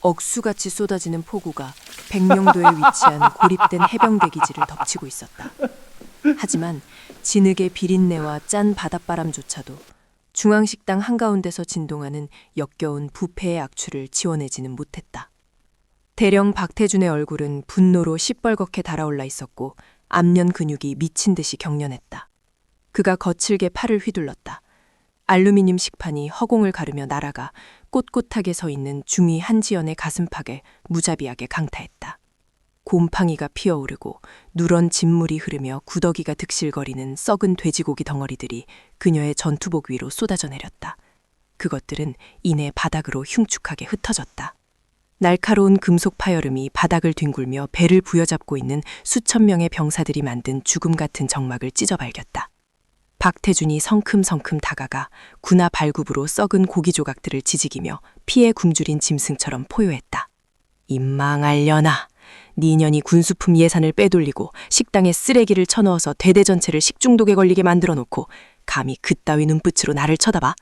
억수같이 쏟아지는 폭우가 백령도에 위치한 고립된 해병대 기지를 덮치고 있었다. 하지만 진흙의 비린내와 짠 바닷바람조차도 중앙식당 한가운데서 진동하는 역겨운 부패의 악취를 지워내지는 못했다. 대령 박태준의 얼굴은 분노로 시뻘겋게 달아올라 있었고 앞면 근육이 미친 듯이 경련했다. 그가 거칠게 팔을 휘둘렀다. 알루미늄 식판이 허공을 가르며 날아가 꼿꼿하게 서 있는 중위 한지연의 가슴팍에 무자비하게 강타했다. 곰팡이가 피어오르고 누런 진물이 흐르며 구더기가 득실거리는 썩은 돼지고기 덩어리들이 그녀의 전투복 위로 쏟아져 내렸다. 그것들은 이내 바닥으로 흉측하게 흩어졌다. 날카로운 금속 파열음이 바닥을 뒹굴며 배를 부여잡고 있는 수천 명의 병사들이 만든 죽음 같은 정막을 찢어 발겼다. 박태준이 성큼성큼 다가가 군화 발굽으로 썩은 고기 조각들을 지지기며 피에 굶주린 짐승처럼 포효했다. 임망알려나, 네 년이 군수품 예산을 빼돌리고 식당에 쓰레기를 쳐넣어서 대대전체를 식중독에 걸리게 만들어놓고 감히 그따위 눈빛으로 나를 쳐다봐?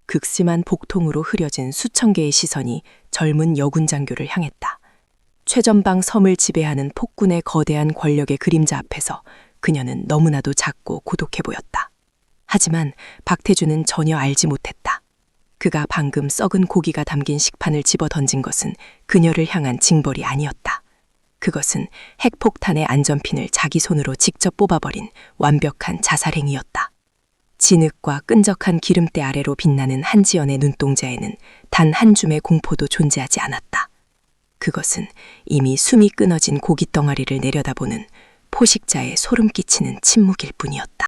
극심한 복통으로 흐려진 수천 개의 시선이 젊은 여군 장교를 향했다. 최전방 섬을 지배하는 폭군의 거대한 권력의 그림자 앞에서 그녀는 너무나도 작고 고독해 보였다. 하지만 박태준은 전혀 알지 못했다. 그가 방금 썩은 고기가 담긴 식판을 집어 던진 것은 그녀를 향한 징벌이 아니었다. 그것은 핵폭탄의 안전핀을 자기 손으로 직접 뽑아버린 완벽한 자살행위였다. 진흙과 끈적한 기름때 아래로 빛나는 한지연의 눈동자에는 단 한 줌의 공포도 존재하지 않았다. 그것은 이미 숨이 끊어진 고깃덩어리를 내려다보는 포식자의 소름 끼치는 침묵일 뿐이었다.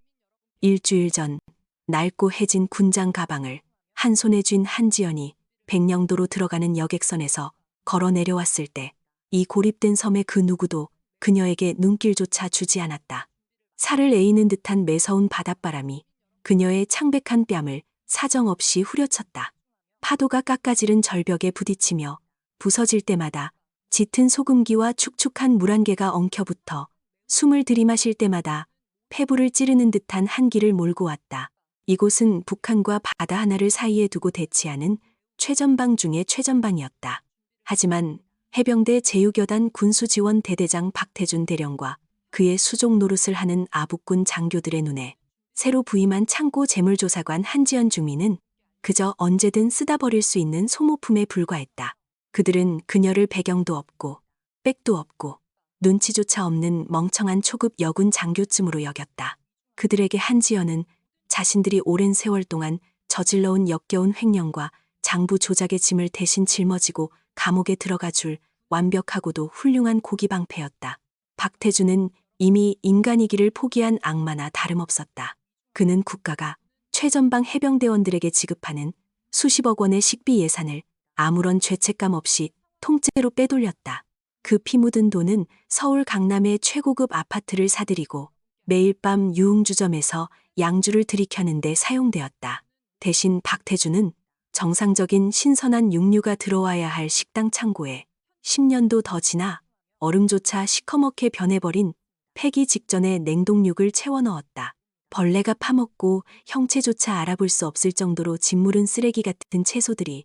일주일 전 낡고 해진 군장 가방을 한 손에 쥔 한지연이 백령도로 들어가는 여객선에서 걸어 내려왔을 때 이 고립된 섬의 그 누구도 그녀에게 눈길조차 주지 않았다. 살을 에이는 듯한 매서운 바닷바람이 그녀의 창백한 뺨을 사정없이 후려쳤다. 파도가 깎아지른 절벽에 부딪히며 부서질 때마다 짙은 소금기와 축축한 물안개가 엉켜붙어 숨을 들이마실 때마다 폐부를 찌르는 듯한 한기를 몰고 왔다. 이곳은 북한과 바다 하나를 사이에 두고 대치하는 최전방 중의 최전방이었다. 하지만 해병대 제6여단 군수지원 대대장 박태준 대령과 그의 수족 노릇을 하는 아북군 장교들의 눈에 새로 부임한 창고 재물조사관 한지연 중위는 그저 언제든 쓰다 버릴 수 있는 소모품에 불과했다. 그들은 그녀를 배경도 없고 백도 없고 눈치조차 없는 멍청한 초급 여군 장교쯤으로 여겼다. 그들에게 한지연은 자신들이 오랜 세월 동안 저질러온 역겨운 횡령과 장부 조작의 짐을 대신 짊어지고 감옥에 들어가 줄 완벽하고도 훌륭한 고기방패였다. 박태준은 이미 인간이기를 포기한 악마나 다름없었다. 그는 국가가 최전방 해병대원들에게 지급하는 수십억 원의 식비 예산을 아무런 죄책감 없이 통째로 빼돌렸다. 그 피 묻은 돈은 서울 강남의 최고급 아파트를 사들이고 매일 밤 유흥주점에서 양주를 들이켜는데 사용되었다. 대신 박태준은 정상적인 신선한 육류가 들어와야 할 식당 창고에 10년도 더 지나 얼음조차 시커멓게 변해버린 폐기 직전에 냉동육을 채워넣었다. 벌레가 파먹고 형체조차 알아볼 수 없을 정도로 짓무른 쓰레기 같은 채소들이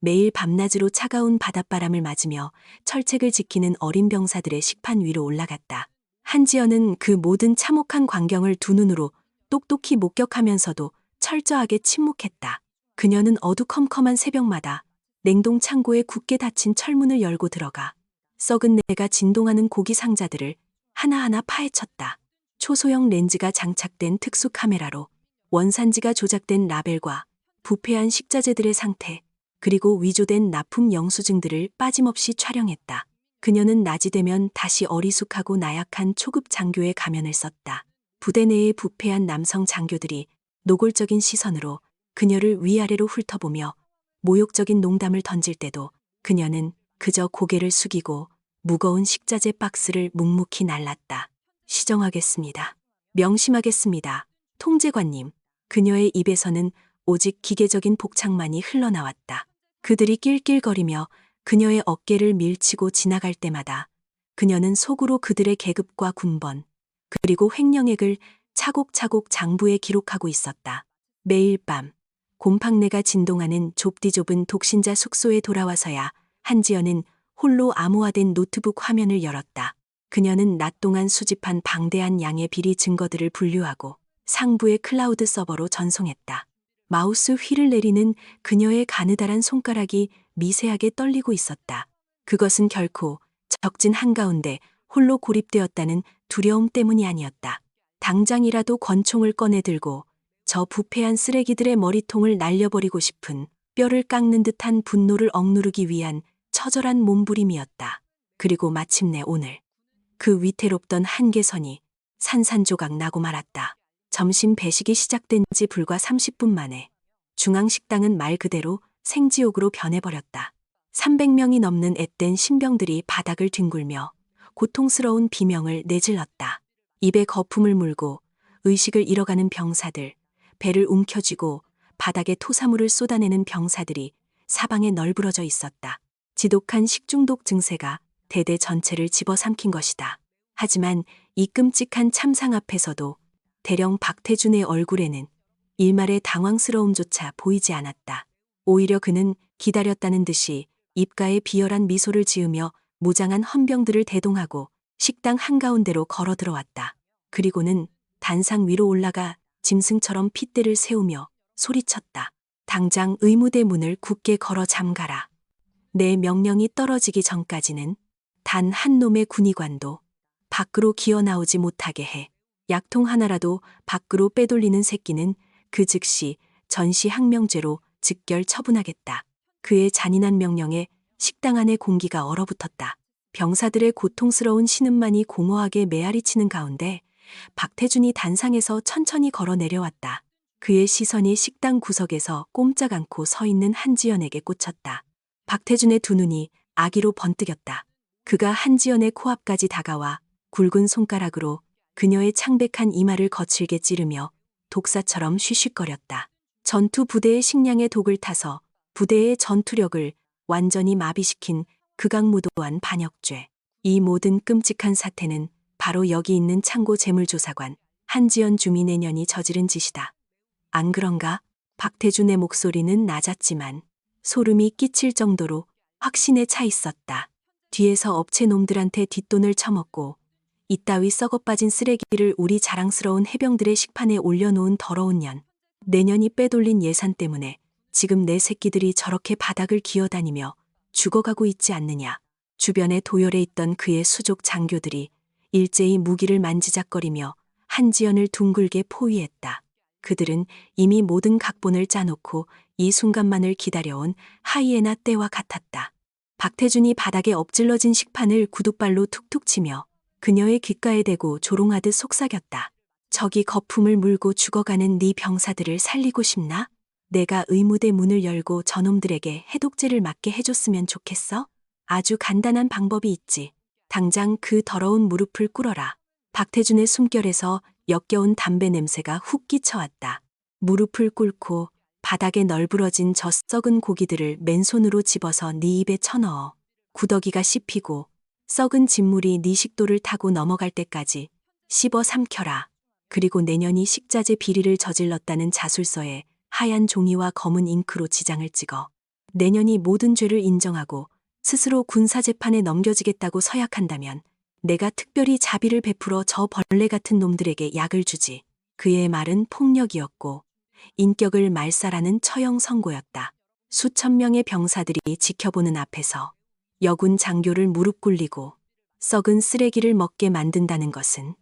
매일 밤낮으로 차가운 바닷바람을 맞으며 철책을 지키는 어린 병사들의 식판 위로 올라갔다. 한지연은 그 모든 참혹한 광경을 두 눈으로 똑똑히 목격하면서도 철저하게 침묵했다. 그녀는 어두컴컴한 새벽마다 냉동 창고에 굳게 닫힌 철문을 열고 들어가 썩은 내가 진동하는 고기 상자들을 하나하나 파헤쳤다. 초소형 렌즈가 장착된 특수 카메라로 원산지가 조작된 라벨과 부패한 식자재들의 상태, 그리고 위조된 납품 영수증들을 빠짐없이 촬영했다. 그녀는 낮이 되면 다시 어리숙하고 나약한 초급 장교의 가면을 썼다. 부대 내의 부패한 남성 장교들이 노골적인 시선으로 그녀를 위아래로 훑어보며 모욕적인 농담을 던질 때도 그녀는 그저 고개를 숙이고 무거운 식자재 박스를 묵묵히 날랐다. 시정하겠습니다. 명심하겠습니다. 통제관님. 그녀의 입에서는 오직 기계적인 복창만이 흘러나왔다. 그들이 낄낄거리며 그녀의 어깨를 밀치고 지나갈 때마다 그녀는 속으로 그들의 계급과 군번, 그리고 횡령액을 차곡차곡 장부에 기록하고 있었다. 매일 밤 곰팡내가 진동하는 좁디좁은 독신자 숙소에 돌아와서야 한지연은 홀로 암호화된 노트북 화면을 열었다. 그녀는 낮 동안 수집한 방대한 양의 비리 증거들을 분류하고 상부의 클라우드 서버로 전송했다. 마우스 휠을 내리는 그녀의 가느다란 손가락이 미세하게 떨리고 있었다. 그것은 결코 적진 한가운데 홀로 고립되었다는 두려움 때문이 아니었다. 당장이라도 권총을 꺼내 들고 저 부패한 쓰레기들의 머리통을 날려버리고 싶은 뼈를 깎는 듯한 분노를 억누르기 위한 처절한 몸부림이었다. 그리고 마침내 오늘 그 위태롭던 한계선이 산산조각 나고 말았다. 점심 배식이 시작된 지 불과 30분 만에 중앙식당은 말 그대로 생지옥으로 변해버렸다. 300명이 넘는 앳된 신병들이 바닥을 뒹굴며 고통스러운 비명을 내질렀다. 입에 거품을 물고 의식을 잃어가는 병사들, 배를 움켜쥐고 바닥에 토사물을 쏟아내는 병사들이 사방에 널브러져 있었다. 지독한 식중독 증세가 대대 전체를 집어삼킨 것이다. 하지만 이 끔찍한 참상 앞에서도 대령 박태준의 얼굴에는 일말의 당황스러움조차 보이지 않았다. 오히려 그는 기다렸다는 듯이 입가에 비열한 미소를 지으며 무장한 헌병들을 대동하고 식당 한가운데로 걸어 들어왔다. 그리고는 단상 위로 올라가 짐승처럼 핏대를 세우며 소리쳤다. 당장 의무대 문을 굳게 걸어 잠가라. 내 명령이 떨어지기 전까지는 단 한 놈의 군의관도 밖으로 기어 나오지 못하게 해. 약통 하나라도 밖으로 빼돌리는 새끼는 그 즉시 전시항명죄로 즉결 처분하겠다. 그의 잔인한 명령에 식당 안의 공기가 얼어붙었다. 병사들의 고통스러운 신음만이 공허하게 메아리치는 가운데 박태준이 단상에서 천천히 걸어 내려왔다. 그의 시선이 식당 구석에서 꼼짝 않고 서 있는 한지연에게 꽂혔다. 박태준의 두 눈이 아기로 번뜩였다. 그가 한지연의 코앞까지 다가와 굵은 손가락으로 그녀의 창백한 이마를 거칠게 찌르며 독사처럼 쉬쉬거렸다. 전투 부대의 식량에 독을 타서 부대의 전투력을 완전히 마비시킨 극악무도한 반역죄. 이 모든 끔찍한 사태는 바로 여기 있는 창고 재물조사관 한지연 주민의 년이 저지른 짓이다. 안 그런가? 박태준의 목소리는 낮았지만 소름이 끼칠 정도로 확신에 차 있었다. 뒤에서 업체 놈들한테 뒷돈을 처먹고 이따위 썩어빠진 쓰레기를 우리 자랑스러운 해병들의 식판에 올려놓은 더러운 년. 내년이 빼돌린 예산 때문에 지금 내 새끼들이 저렇게 바닥을 기어다니며 죽어가고 있지 않느냐. 주변에 도열해 있던 그의 수족 장교들이 일제히 무기를 만지작거리며 한지연을 둥글게 포위했다. 그들은 이미 모든 각본을 짜놓고 이 순간만을 기다려온 하이에나 떼와 같았다. 박태준이 바닥에 엎질러진 식판을 구둣발로 툭툭 치며 그녀의 귓가에 대고 조롱하듯 속삭였다. 저기 거품을 물고 죽어가는 네 병사들을 살리고 싶나? 내가 의무대 문을 열고 저놈들에게 해독제를 맞게 해줬으면 좋겠어? 아주 간단한 방법이 있지. 당장 그 더러운 무릎을 꿇어라. 박태준의 숨결에서 역겨운 담배 냄새가 훅 끼쳐왔다. 무릎을 꿇고 바닥에 널브러진 저 썩은 고기들을 맨손으로 집어서 네 입에 쳐넣어. 구더기가 씹히고 썩은 진물이 네 식도를 타고 넘어갈 때까지 씹어 삼켜라. 그리고 내년이 식자재 비리를 저질렀다는 자술서에 하얀 종이와 검은 잉크로 지장을 찍어. 내년이 모든 죄를 인정하고 스스로 군사재판에 넘겨지겠다고 서약한다면 내가 특별히 자비를 베풀어 저 벌레 같은 놈들에게 약을 주지. 그의 말은 폭력이었고 인격을 말살하는 처형 선고였다. 수천 명의 병사들이 지켜보는 앞에서 여군 장교를 무릎 꿇리고 썩은 쓰레기를 먹게 만든다는 것은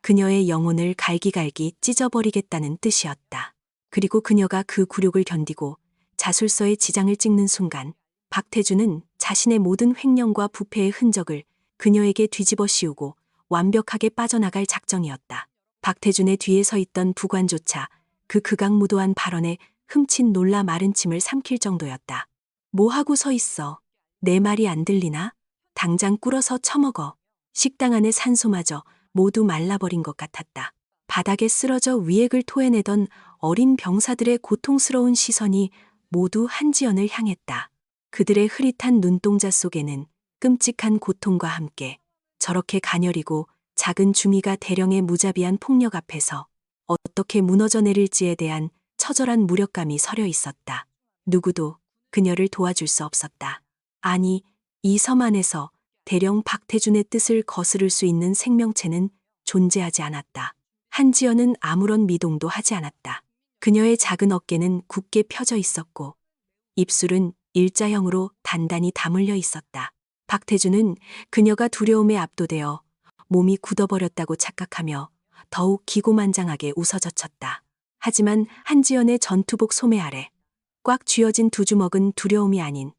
그녀의 영혼을 갈기갈기 찢어버리겠다는 뜻이었다. 그리고 그녀가 그 굴욕을 견디고 자술서에 지장을 찍는 순간 박태준은 자신의 모든 횡령과 부패의 흔적을 그녀에게 뒤집어 씌우고 완벽하게 빠져나갈 작정이었다. 박태준의 뒤에 서 있던 부관조차 그 극악무도한 발언에 흠칫 놀라 마른 침을 삼킬 정도였다. 뭐 하고 서 있어? 내 말이 안 들리나? 당장 꿇어서 처먹어. 식당 안의 산소마저 모두 말라버린 것 같았다. 바닥에 쓰러져 위액을 토해내던 어린 병사들의 고통스러운 시선이 모두 한지연을 향했다. 그들의 흐릿한 눈동자 속에는 끔찍한 고통과 함께 저렇게 가녀리고 작은 주미가 대령의 무자비한 폭력 앞에서 어떻게 무너져 내릴지에 대한 처절한 무력감이 서려 있었다. 누구도 그녀를 도와줄 수 없었다. 아니, 이 섬 안에서 대령 박태준의 뜻을 거스를 수 있는 생명체는 존재하지 않았다. 한지연은 아무런 미동도 하지 않았다. 그녀의 작은 어깨는 굳게 펴져 있었고 입술은 일자형으로 단단히 다물려 있었다. 박태준은 그녀가 두려움에 압도되어 몸이 굳어버렸다고 착각하며 더욱 기고만장하게 웃어젖혔다. 하지만 한지연의 전투복 소매 아래 꽉 쥐어진 두 주먹은 두려움이 아닌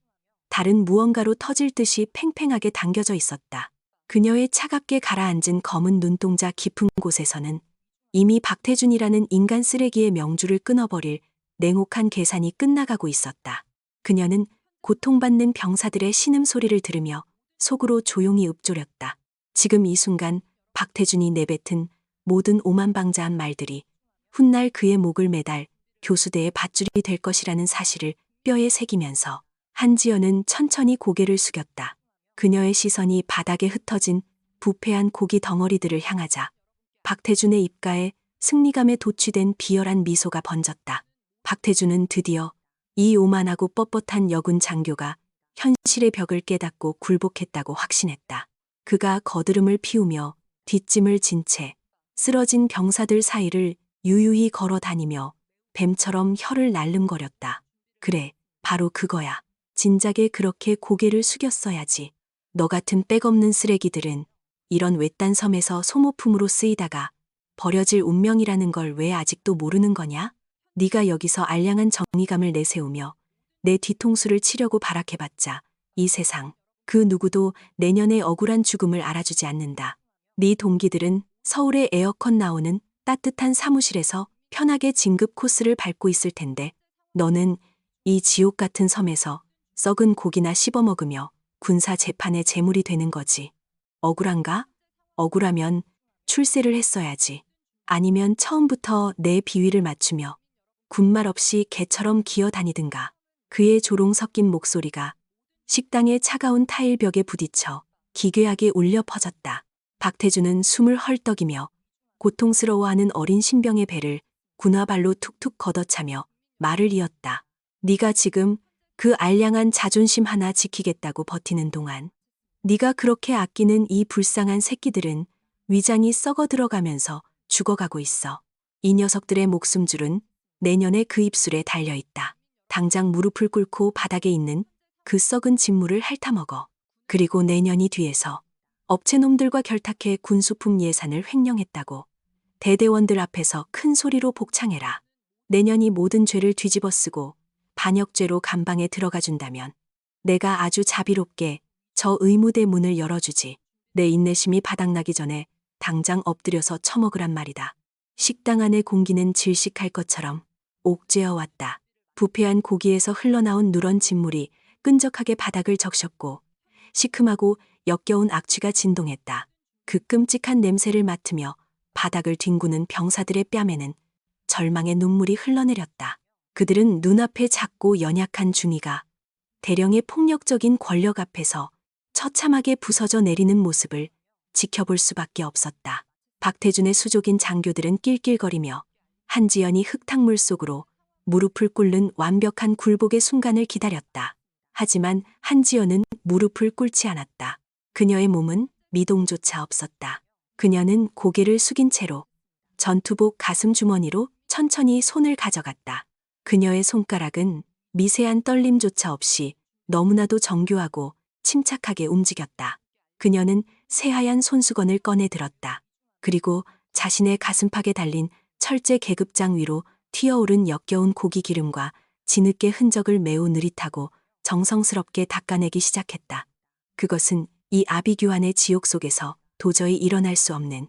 다른 무언가로 터질 듯이 팽팽하게 당겨져 있었다. 그녀의 차갑게 가라앉은 검은 눈동자 깊은 곳에서는 이미 박태준이라는 인간 쓰레기의 명주를 끊어버릴 냉혹한 계산이 끝나가고 있었다. 그녀는 고통받는 병사들의 신음소리를 들으며 속으로 조용히 읊조렸다. 지금 이 순간 박태준이 내뱉은 모든 오만방자한 말들이 훗날 그의 목을 매달 교수대의 밧줄이 될 것이라는 사실을 뼈에 새기면서 한지연은 천천히 고개를 숙였다. 그녀의 시선이 바닥에 흩어진 부패한 고기 덩어리들을 향하자 박태준의 입가에 승리감에 도취된 비열한 미소가 번졌다. 박태준은 드디어 이 오만하고 뻣뻣한 여군 장교가 현실의 벽을 깨닫고 굴복했다고 확신했다. 그가 거드름을 피우며 뒷짐을 진 채 쓰러진 병사들 사이를 유유히 걸어 다니며 뱀처럼 혀를 날름거렸다. 그래, 바로 그거야. 진작에 그렇게 고개를 숙였어야지. 너 같은 빽없는 쓰레기들은 이런 외딴 섬에서 소모품으로 쓰이다가 버려질 운명이라는 걸 왜 아직도 모르는 거냐? 네가 여기서 알량한 정의감을 내세우며 내 뒤통수를 치려고 발악해봤자 이 세상 그 누구도 내년의 억울한 죽음을 알아주지 않는다. 네 동기들은 서울의 에어컨 나오는 따뜻한 사무실에서 편하게 진급 코스를 밟고 있을 텐데 너는 이 지옥 같은 섬에서 썩은 고기나 씹어먹으며 군사 재판의 제물이 되는 거지. 억울한가? 억울하면 출세를 했어야지. 아니면 처음부터 내 비위를 맞추며 군말 없이 개처럼 기어다니든가. 그의 조롱 섞인 목소리가 식당의 차가운 타일벽에 부딪혀 기괴하게 울려 퍼졌다. 박태준은 숨을 헐떡이며 고통스러워하는 어린 신병의 배를 군화발로 툭툭 걷어차며 말을 이었다. 네가 지금 그 알량한 자존심 하나 지키겠다고 버티는 동안 네가 그렇게 아끼는 이 불쌍한 새끼들은 위장이 썩어 들어가면서 죽어가고 있어. 이 녀석들의 목숨줄은 내년에 그 입술에 달려있다. 당장 무릎을 꿇고 바닥에 있는 그 썩은 진물을 핥아먹어. 그리고 내년이 뒤에서 업체놈들과 결탁해 군수품 예산을 횡령했다고 대대원들 앞에서 큰 소리로 복창해라. 내년이 모든 죄를 뒤집어쓰고 반역죄로 감방에 들어가준다면 내가 아주 자비롭게 저 의무대 문을 열어주지. 내 인내심이 바닥나기 전에 당장 엎드려서 처먹으란 말이다. 식당 안의 공기는 질식할 것처럼 옥죄어 왔다. 부패한 고기에서 흘러나온 누런 진물이 끈적하게 바닥을 적셨고 시큼하고 역겨운 악취가 진동했다. 그 끔찍한 냄새를 맡으며 바닥을 뒹구는 병사들의 뺨에는 절망의 눈물이 흘러내렸다. 그들은 눈앞에 작고 연약한 중이가 대령의 폭력적인 권력 앞에서 처참하게 부서져 내리는 모습을 지켜볼 수밖에 없었다. 박태준의 수족인 장교들은 낄낄거리며 한지연이 흙탕물 속으로 무릎을 꿇는 완벽한 굴복의 순간을 기다렸다. 하지만 한지연은 무릎을 꿇지 않았다. 그녀의 몸은 미동조차 없었다. 그녀는 고개를 숙인 채로 전투복 가슴 주머니로 천천히 손을 가져갔다. 그녀의 손가락은 미세한 떨림조차 없이 너무나도 정교하고 침착하게 움직였다. 그녀는 새하얀 손수건을 꺼내 들었다. 그리고 자신의 가슴팍에 달린 철제 계급장 위로 튀어오른 역겨운 고기 기름과 진흙의 흔적을 매우 느릿하고 정성스럽게 닦아내기 시작했다. 그것은 이 아비규환의 지옥 속에서 도저히 일어날 수 없는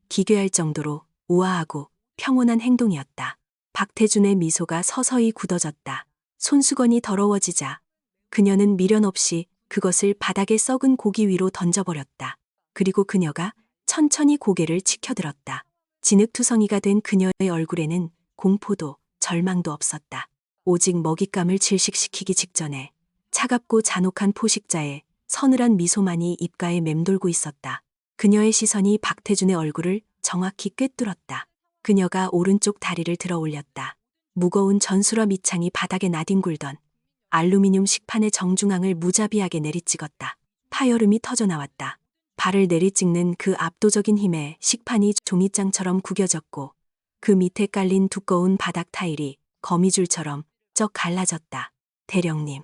기괴할 정도로 우아하고 평온한 행동이었다. 박태준의 미소가 서서히 굳어졌다. 손수건이 더러워지자 그녀는 미련 없이 그것을 바닥에 썩은 고기 위로 던져버렸다. 그리고 그녀가 천천히 고개를 치켜들었다. 진흙투성이가 된 그녀의 얼굴에는 공포도 절망도 없었다. 오직 먹잇감을 질식시키기 직전에 차갑고 잔혹한 포식자의 서늘한 미소만이 입가에 맴돌고 있었다. 그녀의 시선이 박태준의 얼굴을 정확히 꿰뚫었다. 그녀가 오른쪽 다리를 들어 올렸다. 무거운 전술화 밑창이 바닥에 나뒹굴던 알루미늄 식판의 정중앙을 무자비하게 내리찍었다. 파열음이 터져 나왔다. 발을 내리찍는 그 압도적인 힘에 식판이 종이장처럼 구겨졌고 그 밑에 깔린 두꺼운 바닥 타일이 거미줄처럼 쩍 갈라졌다. 대령님,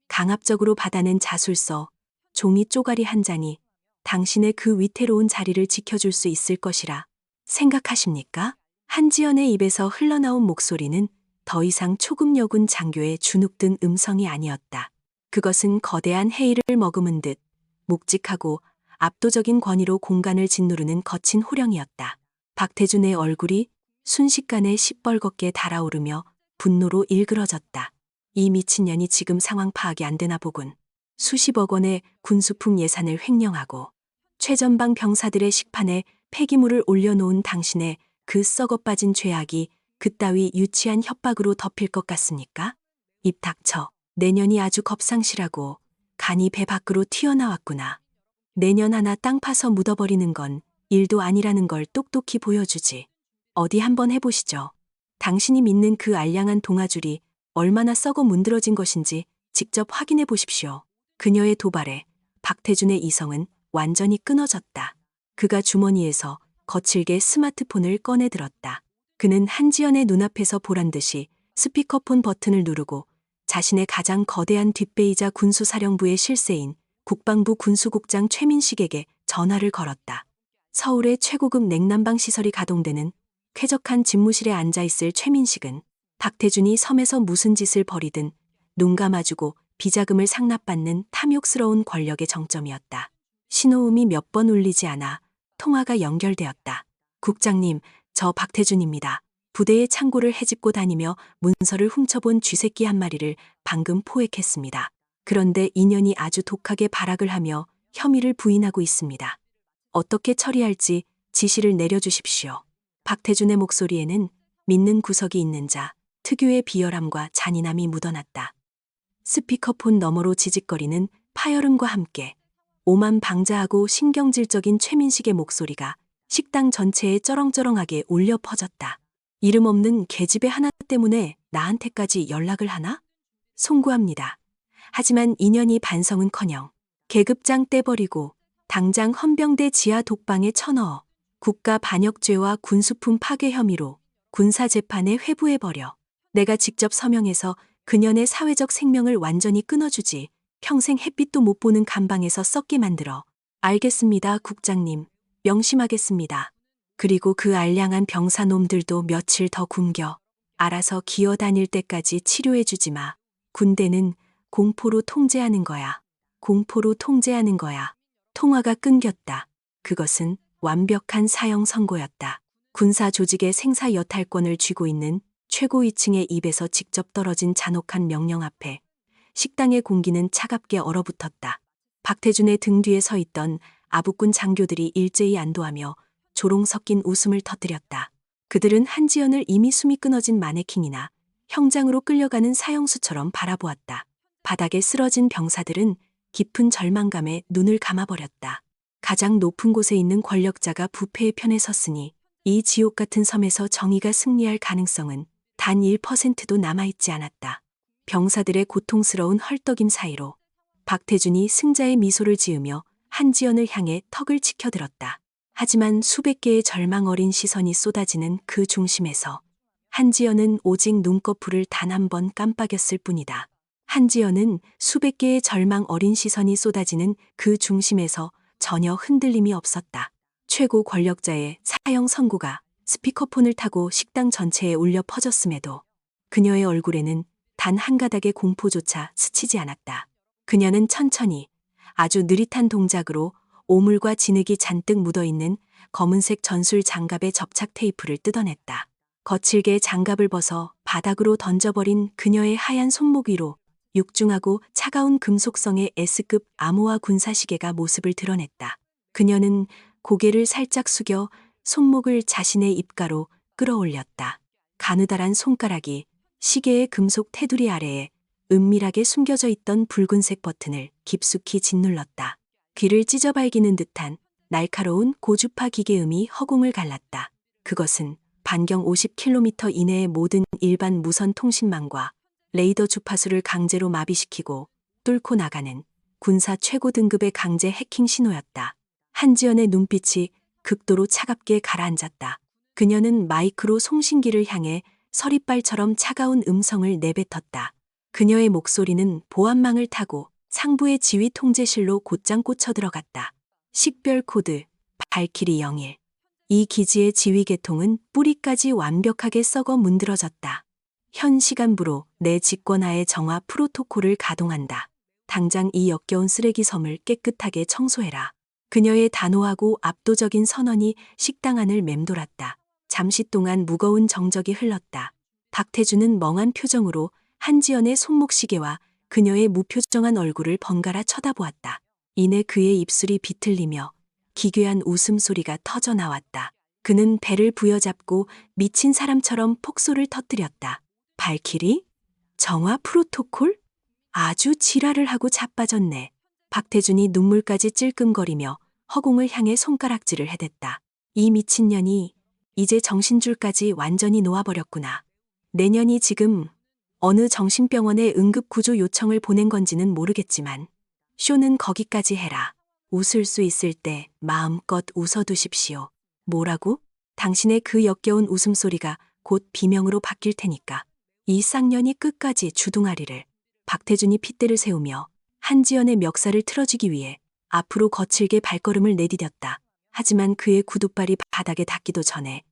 강압적으로 받아낸 자술서, 종이 쪼가리 한 장이 당신의 그 위태로운 자리를 지켜줄 수 있을 것이라 생각하십니까? 한지연의 입에서 흘러나온 목소리는 더 이상 초급여군 장교의 주눅든 음성이 아니었다. 그것은 거대한 해일을 머금은 듯 묵직하고 압도적인 권위로 공간을 짓누르는 거친 호령이었다. 박태준의 얼굴이 순식간에 시뻘겋게 달아오르며 분노로 일그러졌다. 이 미친년이 지금 상황 파악이 안 되나 보군. 수십억 원의 군수품 예산을 횡령하고 최전방 병사들의 식판에 폐기물을 올려놓은 당신의 그 썩어빠진 죄악이 그따위 유치한 협박으로 덮일 것 같습니까? 입 닥쳐. 내년이 아주 겁상실하고 간이 배 밖으로 튀어나왔구나. 내년 하나 땅 파서 묻어버리는 건 일도 아니라는 걸 똑똑히 보여주지. 어디 한번 해보시죠. 당신이 믿는 그 알량한 동아줄이 얼마나 썩어 문드러진 것인지 직접 확인해 보십시오. 그녀의 도발에 박태준의 이성은 완전히 끊어졌다. 그가 주머니에서 거칠게 스마트폰을 꺼내 들었다. 그는 한지연의 눈앞에서 보란듯이 스피커폰 버튼을 누르고 자신의 가장 거대한 뒷배이자 군수사령부의 실세인 국방부 군수국장 최민식에게 전화를 걸었다. 서울의 최고급 냉난방 시설이 가동되는 쾌적한 집무실에 앉아있을 최민식은 박태준이 섬에서 무슨 짓을 벌이든 눈 감아주고 비자금을 상납받는 탐욕스러운 권력의 정점이었다. 신호음이 몇 번 울리지 않아 통화가 연결되었다. 국장님, 저 박태준입니다. 부대의 창고를 헤집고 다니며 문서를 훔쳐본 쥐새끼 한 마리를 방금 포획했습니다. 그런데 인연이 아주 독하게 발악을 하며 혐의를 부인하고 있습니다. 어떻게 처리할지 지시를 내려주십시오. 박태준의 목소리에는 믿는 구석이 있는 자, 특유의 비열함과 잔인함이 묻어났다. 스피커폰 너머로 지직거리는 파열음과 함께 오만방자하고 신경질적인 최민식의 목소리가 식당 전체에 쩌렁쩌렁하게 울려 퍼졌다. 이름 없는 계집애 하나 때문에 나한테까지 연락을 하나? 송구합니다. 하지만 인연이 반성은커녕 계급장 떼버리고 당장 헌병대 지하 독방에 쳐넣어 국가 반역죄와 군수품 파괴 혐의로 군사재판에 회부해버려. 내가 직접 서명해서 그년의 사회적 생명을 완전히 끊어주지. 평생 햇빛도 못 보는 감방에서 썩게 만들어. 알겠습니다, 국장님. 명심하겠습니다. 그리고 그 알량한 병사놈들도 며칠 더 굶겨. 알아서 기어다닐 때까지 치료해주지 마. 군대는 공포로 통제하는 거야. 공포로 통제하는 거야. 통화가 끊겼다. 그것은 완벽한 사형 선고였다. 군사 조직의 생사 여탈권을 쥐고 있는 최고위층의 입에서 직접 떨어진 잔혹한 명령 앞에 식당의 공기는 차갑게 얼어붙었다. 박태준의 등 뒤에 서 있던 아부꾼 장교들이 일제히 안도하며 조롱 섞인 웃음을 터뜨렸다. 그들은 한지연을 이미 숨이 끊어진 마네킹이나 형장으로 끌려가는 사형수처럼 바라보았다. 바닥에 쓰러진 병사들은 깊은 절망감에 눈을 감아버렸다. 가장 높은 곳에 있는 권력자가 부패의 편에 섰으니 이 지옥 같은 섬에서 정의가 승리할 가능성은 단 1%도 남아있지 않았다. 병사들의 고통스러운 헐떡임 사이로 박태준이 승자의 미소를 지으며 한지연을 향해 턱을 치켜들었다. 하지만 수백 개의 절망 어린 시선이 쏟아지는 그 중심에서 한지연은 오직 눈꺼풀을 단 한 번 깜빡였을 뿐이다. 한지연은 수백 개의 절망 어린 시선이 쏟아지는 그 중심에서 전혀 흔들림이 없었다. 최고 권력자의 사형 선고가 스피커폰을 타고 식당 전체에 울려 퍼졌음에도 그녀의 얼굴에는 단 한 가닥의 공포조차 스치지 않았다. 그녀는 천천히 아주 느릿한 동작으로 오물과 진흙이 잔뜩 묻어있는 검은색 전술 장갑의 접착 테이프를 뜯어냈다. 거칠게 장갑을 벗어 바닥으로 던져버린 그녀의 하얀 손목 위로 육중하고 차가운 금속성의 S급 암호화 군사시계가 모습을 드러냈다. 그녀는 고개를 살짝 숙여 손목을 자신의 입가로 끌어올렸다. 가느다란 손가락이 시계의 금속 테두리 아래에 은밀하게 숨겨져 있던 붉은색 버튼을 깊숙이 짓눌렀다. 귀를 찢어발기는 듯한 날카로운 고주파 기계음이 허공을 갈랐다. 그것은 반경 50km 이내의 모든 일반 무선 통신망과 레이더 주파수를 강제로 마비시키고 뚫고 나가는 군사 최고 등급의 강제 해킹 신호였다. 한지연의 눈빛이 극도로 차갑게 가라앉았다. 그녀는 마이크로 송신기를 향해 서리빨처럼 차가운 음성을 내뱉었다. 그녀의 목소리는 보안망을 타고 상부의 지휘 통제실로 곧장 꽂혀 들어갔다. 식별 코드 발키리 01. 이 기지의 지휘 계통은 뿌리까지 완벽하게 썩어 문드러졌다. 현 시간부로 내 직권하에 정화 프로토콜을 가동한다. 당장 이 역겨운 쓰레기 섬을 깨끗하게 청소해라. 그녀의 단호하고 압도적인 선언이 식당 안을 맴돌았다. 잠시 동안 무거운 정적이 흘렀다. 박태주는 멍한 표정으로 한지연의 손목시계와 그녀의 무표정한 얼굴을 번갈아 쳐다보았다. 이내 그의 입술이 비틀리며 기괴한 웃음소리가 터져나왔다. 그는 배를 부여잡고 미친 사람처럼 폭소를 터뜨렸다. 발키리? 정화 프로토콜? 아주 지랄을 하고 자빠졌네. 박태준이 눈물까지 찔끔거리며 허공을 향해 손가락질을 해댔다. 이 미친년이 이제 정신줄까지 완전히 놓아버렸구나. 내년이 지금 어느 정신병원에 응급구조 요청을 보낸 건지는 모르겠지만 쇼는 거기까지 해라. 웃을 수 있을 때 마음껏 웃어두십시오. 뭐라고? 당신의 그 역겨운 웃음소리가 곧 비명으로 바뀔 테니까. 이 쌍년이 끝까지 주둥아리를. 박태준이 핏대를 세우며 한지연의 멱살을 틀어주기 위해 앞으로 거칠게 발걸음을 내디뎠다. 하지만 그의 구둣발이 바닥에 닿기도 전에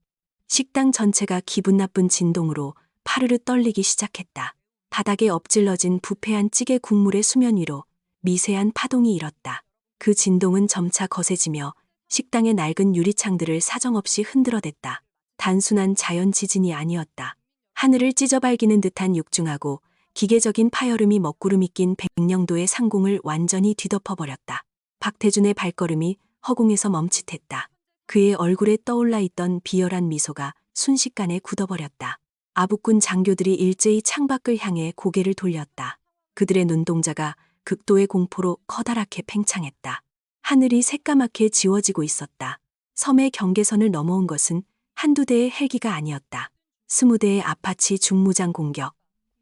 식당 전체가 기분 나쁜 진동으로 파르르 떨리기 시작했다. 바닥에 엎질러진 부패한 찌개 국물의 수면 위로 미세한 파동이 일었다. 그 진동은 점차 거세지며 식당의 낡은 유리창들을 사정없이 흔들어댔다. 단순한 자연 지진이 아니었다. 하늘을 찢어발기는 듯한 육중하고 기계적인 파열음이 먹구름이 낀 백령도의 상공을 완전히 뒤덮어버렸다. 박태준의 발걸음이 허공에서 멈칫했다. 그의 얼굴에 떠올라 있던 비열한 미소가 순식간에 굳어버렸다. 아부꾼 장교들이 일제히 창밖을 향해 고개를 돌렸다. 그들의 눈동자가 극도의 공포로 커다랗게 팽창했다. 하늘이 새까맣게 지워지고 있었다. 섬의 경계선을 넘어온 것은 한두 대의 헬기가 아니었다. 20대의 아파치 중무장 공격.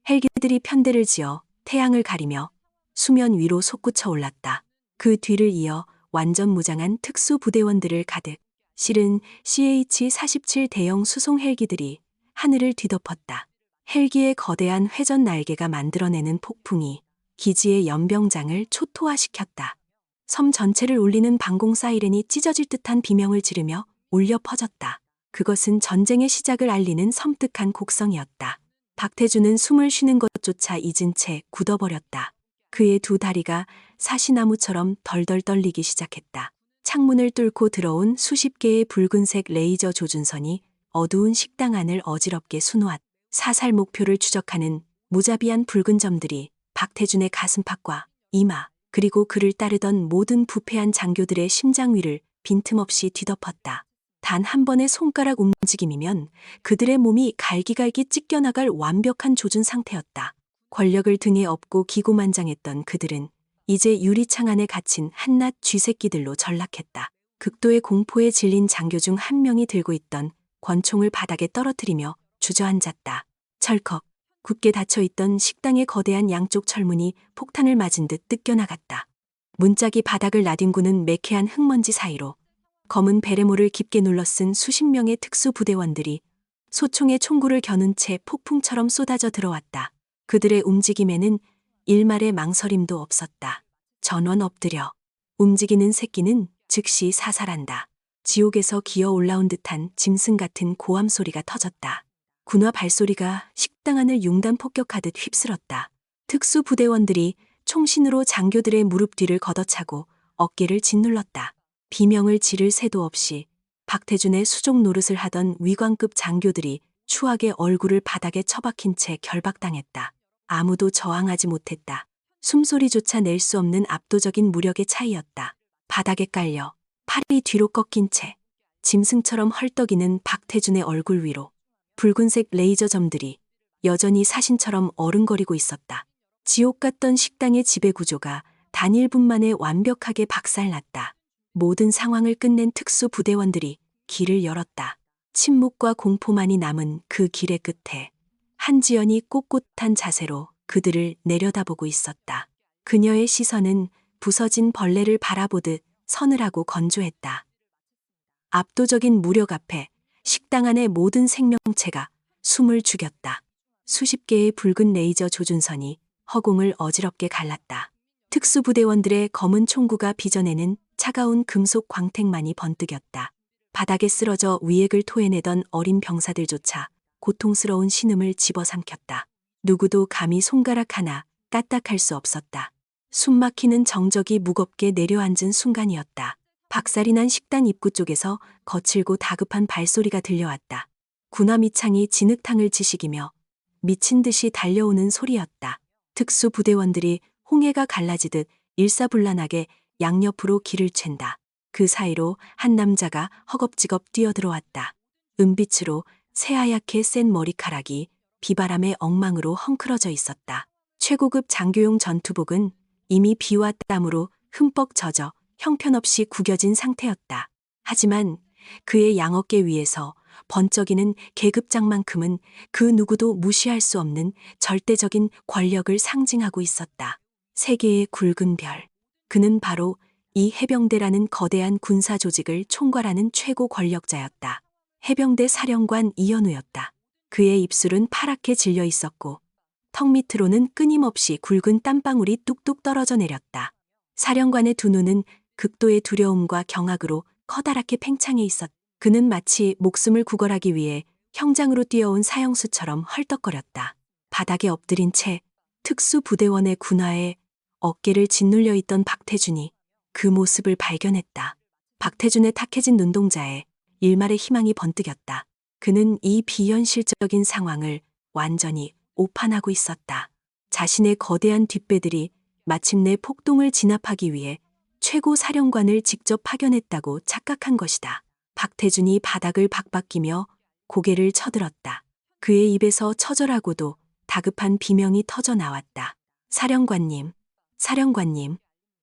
헬기들이 편대를 지어 태양을 가리며 수면 위로 솟구쳐 올랐다. 그 뒤를 이어 완전 무장한 특수부대원들을 가득 실은 CH-47 대형 수송 헬기들이 하늘을 뒤덮었다. 헬기의 거대한 회전 날개가 만들어내는 폭풍이 기지의 연병장을 초토화시켰다. 섬 전체를 울리는 방공 사이렌이 찢어질 듯한 비명을 지르며 울려 퍼졌다. 그것은 전쟁의 시작을 알리는 섬뜩한 곡성이었다. 박태준은 숨을 쉬는 것조차 잊은 채 굳어버렸다. 그의 두 다리가 사시나무처럼 덜덜 떨리기 시작했다. 창문을 뚫고 들어온 수십 개의 붉은색 레이저 조준선이 어두운 식당 안을 어지럽게 수놓았다. 사살 목표를 추적하는 무자비한 붉은 점들이 박태준의 가슴팍과 이마 그리고 그를 따르던 모든 부패한 장교들의 심장 위를 빈틈없이 뒤덮었다. 단 한 번의 손가락 움직임이면 그들의 몸이 갈기갈기 찢겨나갈 완벽한 조준 상태였다. 권력을 등에 업고 기고만장했던 그들은 이제 유리창 안에 갇힌 한낱 쥐새끼들로 전락했다. 극도의 공포에 질린 장교 중 한 명이 들고 있던 권총을 바닥에 떨어뜨리며 주저앉았다. 철컥, 굳게 닫혀있던 식당의 거대한 양쪽 철문이 폭탄을 맞은 듯 뜯겨나갔다. 문짝이 바닥을 나뒹구는 매캐한 흙먼지 사이로 검은 베레모를 깊게 눌러쓴 수십 명의 특수부대원들이 소총의 총구를 겨눈 채 폭풍처럼 쏟아져 들어왔다. 그들의 움직임에는 일말의 망설임도 없었다. 전원 엎드려. 움직이는 새끼는 즉시 사살한다. 지옥에서 기어 올라온 듯한 짐승 같은 고함 소리가 터졌다. 군화 발소리가 식당 안을 융단 폭격하듯 휩쓸었다. 특수부대원들이 총신으로 장교들의 무릎 뒤를 걷어차고 어깨를 짓눌렀다. 비명을 지를 새도 없이 박태준의 수족 노릇을 하던 위관급 장교들이 추하게 얼굴을 바닥에 처박힌 채 결박당했다. 아무도 저항하지 못했다. 숨소리조차 낼 수 없는 압도적인 무력의 차이였다. 바닥에 깔려 팔이 뒤로 꺾인 채 짐승처럼 헐떡이는 박태준의 얼굴 위로 붉은색 레이저 점들이 여전히 사신처럼 어른거리고 있었다. 지옥 같던 식당의 지배구조가 단 1분 만에 완벽하게 박살났다. 모든 상황을 끝낸 특수부대원들이 길을 열었다. 침묵과 공포만이 남은 그 길의 끝에 한지연이 꼿꼿한 자세로 그들을 내려다보고 있었다. 그녀의 시선은 부서진 벌레를 바라보듯 서늘하고 건조했다. 압도적인 무력 앞에 식당 안의 모든 생명체가 숨을 죽였다. 수십 개의 붉은 레이저 조준선이 허공을 어지럽게 갈랐다. 특수부대원들의 검은 총구가 빚어내는 차가운 금속 광택만이 번뜩였다. 바닥에 쓰러져 위액을 토해내던 어린 병사들조차 고통스러운 신음을 집어삼켰다. 누구도 감히 손가락 하나 까딱할 수 없었다. 숨막히는 정적이 무겁게 내려앉은 순간이었다. 박살이 난 식당 입구 쪽에서 거칠고 다급한 발소리가 들려왔다. 군화 밑창이 진흙탕을 지식이며 미친 듯이 달려오는 소리였다. 특수부대원들이 홍해가 갈라지듯 일사불란하게 양옆으로 길을 챈다. 그 사이로 한 남자가 허겁지겁 뛰어들어왔다. 은빛으로 새하얗게 센 머리카락이 비바람의 엉망으로 헝클어져 있었다. 최고급 장교용 전투복은 이미 비와 땀으로 흠뻑 젖어 형편없이 구겨진 상태였다. 하지만 그의 양어깨 위에서 번쩍이는 계급장만큼은 그 누구도 무시할 수 없는 절대적인 권력을 상징하고 있었다. 세계의 굵은 별. 그는 바로 이 해병대라는 거대한 군사 조직을 총괄하는 최고 권력자였다. 해병대 사령관 이현우였다. 그의 입술은 파랗게 질려 있었고 턱 밑으로는 끊임없이 굵은 땀방울이 뚝뚝 떨어져 내렸다. 사령관의 두 눈은 극도의 두려움과 경악으로 커다랗게 팽창해 있었다. 그는 마치 목숨을 구걸하기 위해 형장으로 뛰어온 사형수처럼 헐떡거렸다. 바닥에 엎드린 채 특수부대원의 군화에 어깨를 짓눌려 있던 박태준이 그 모습을 발견했다. 박태준의 탁해진 눈동자에 일말의 희망이 번뜩였다. 그는 이 비현실적인 상황을 완전히 오판하고 있었다. 자신의 거대한 뒷배들이 마침내 폭동을 진압하기 위해 최고 사령관을 직접 파견했다고 착각한 것이다. 박태준이 바닥을 박박기며 고개를 쳐들었다. 그의 입에서 처절하고도 다급한 비명이 터져 나왔다. 사령관님, 사령관님.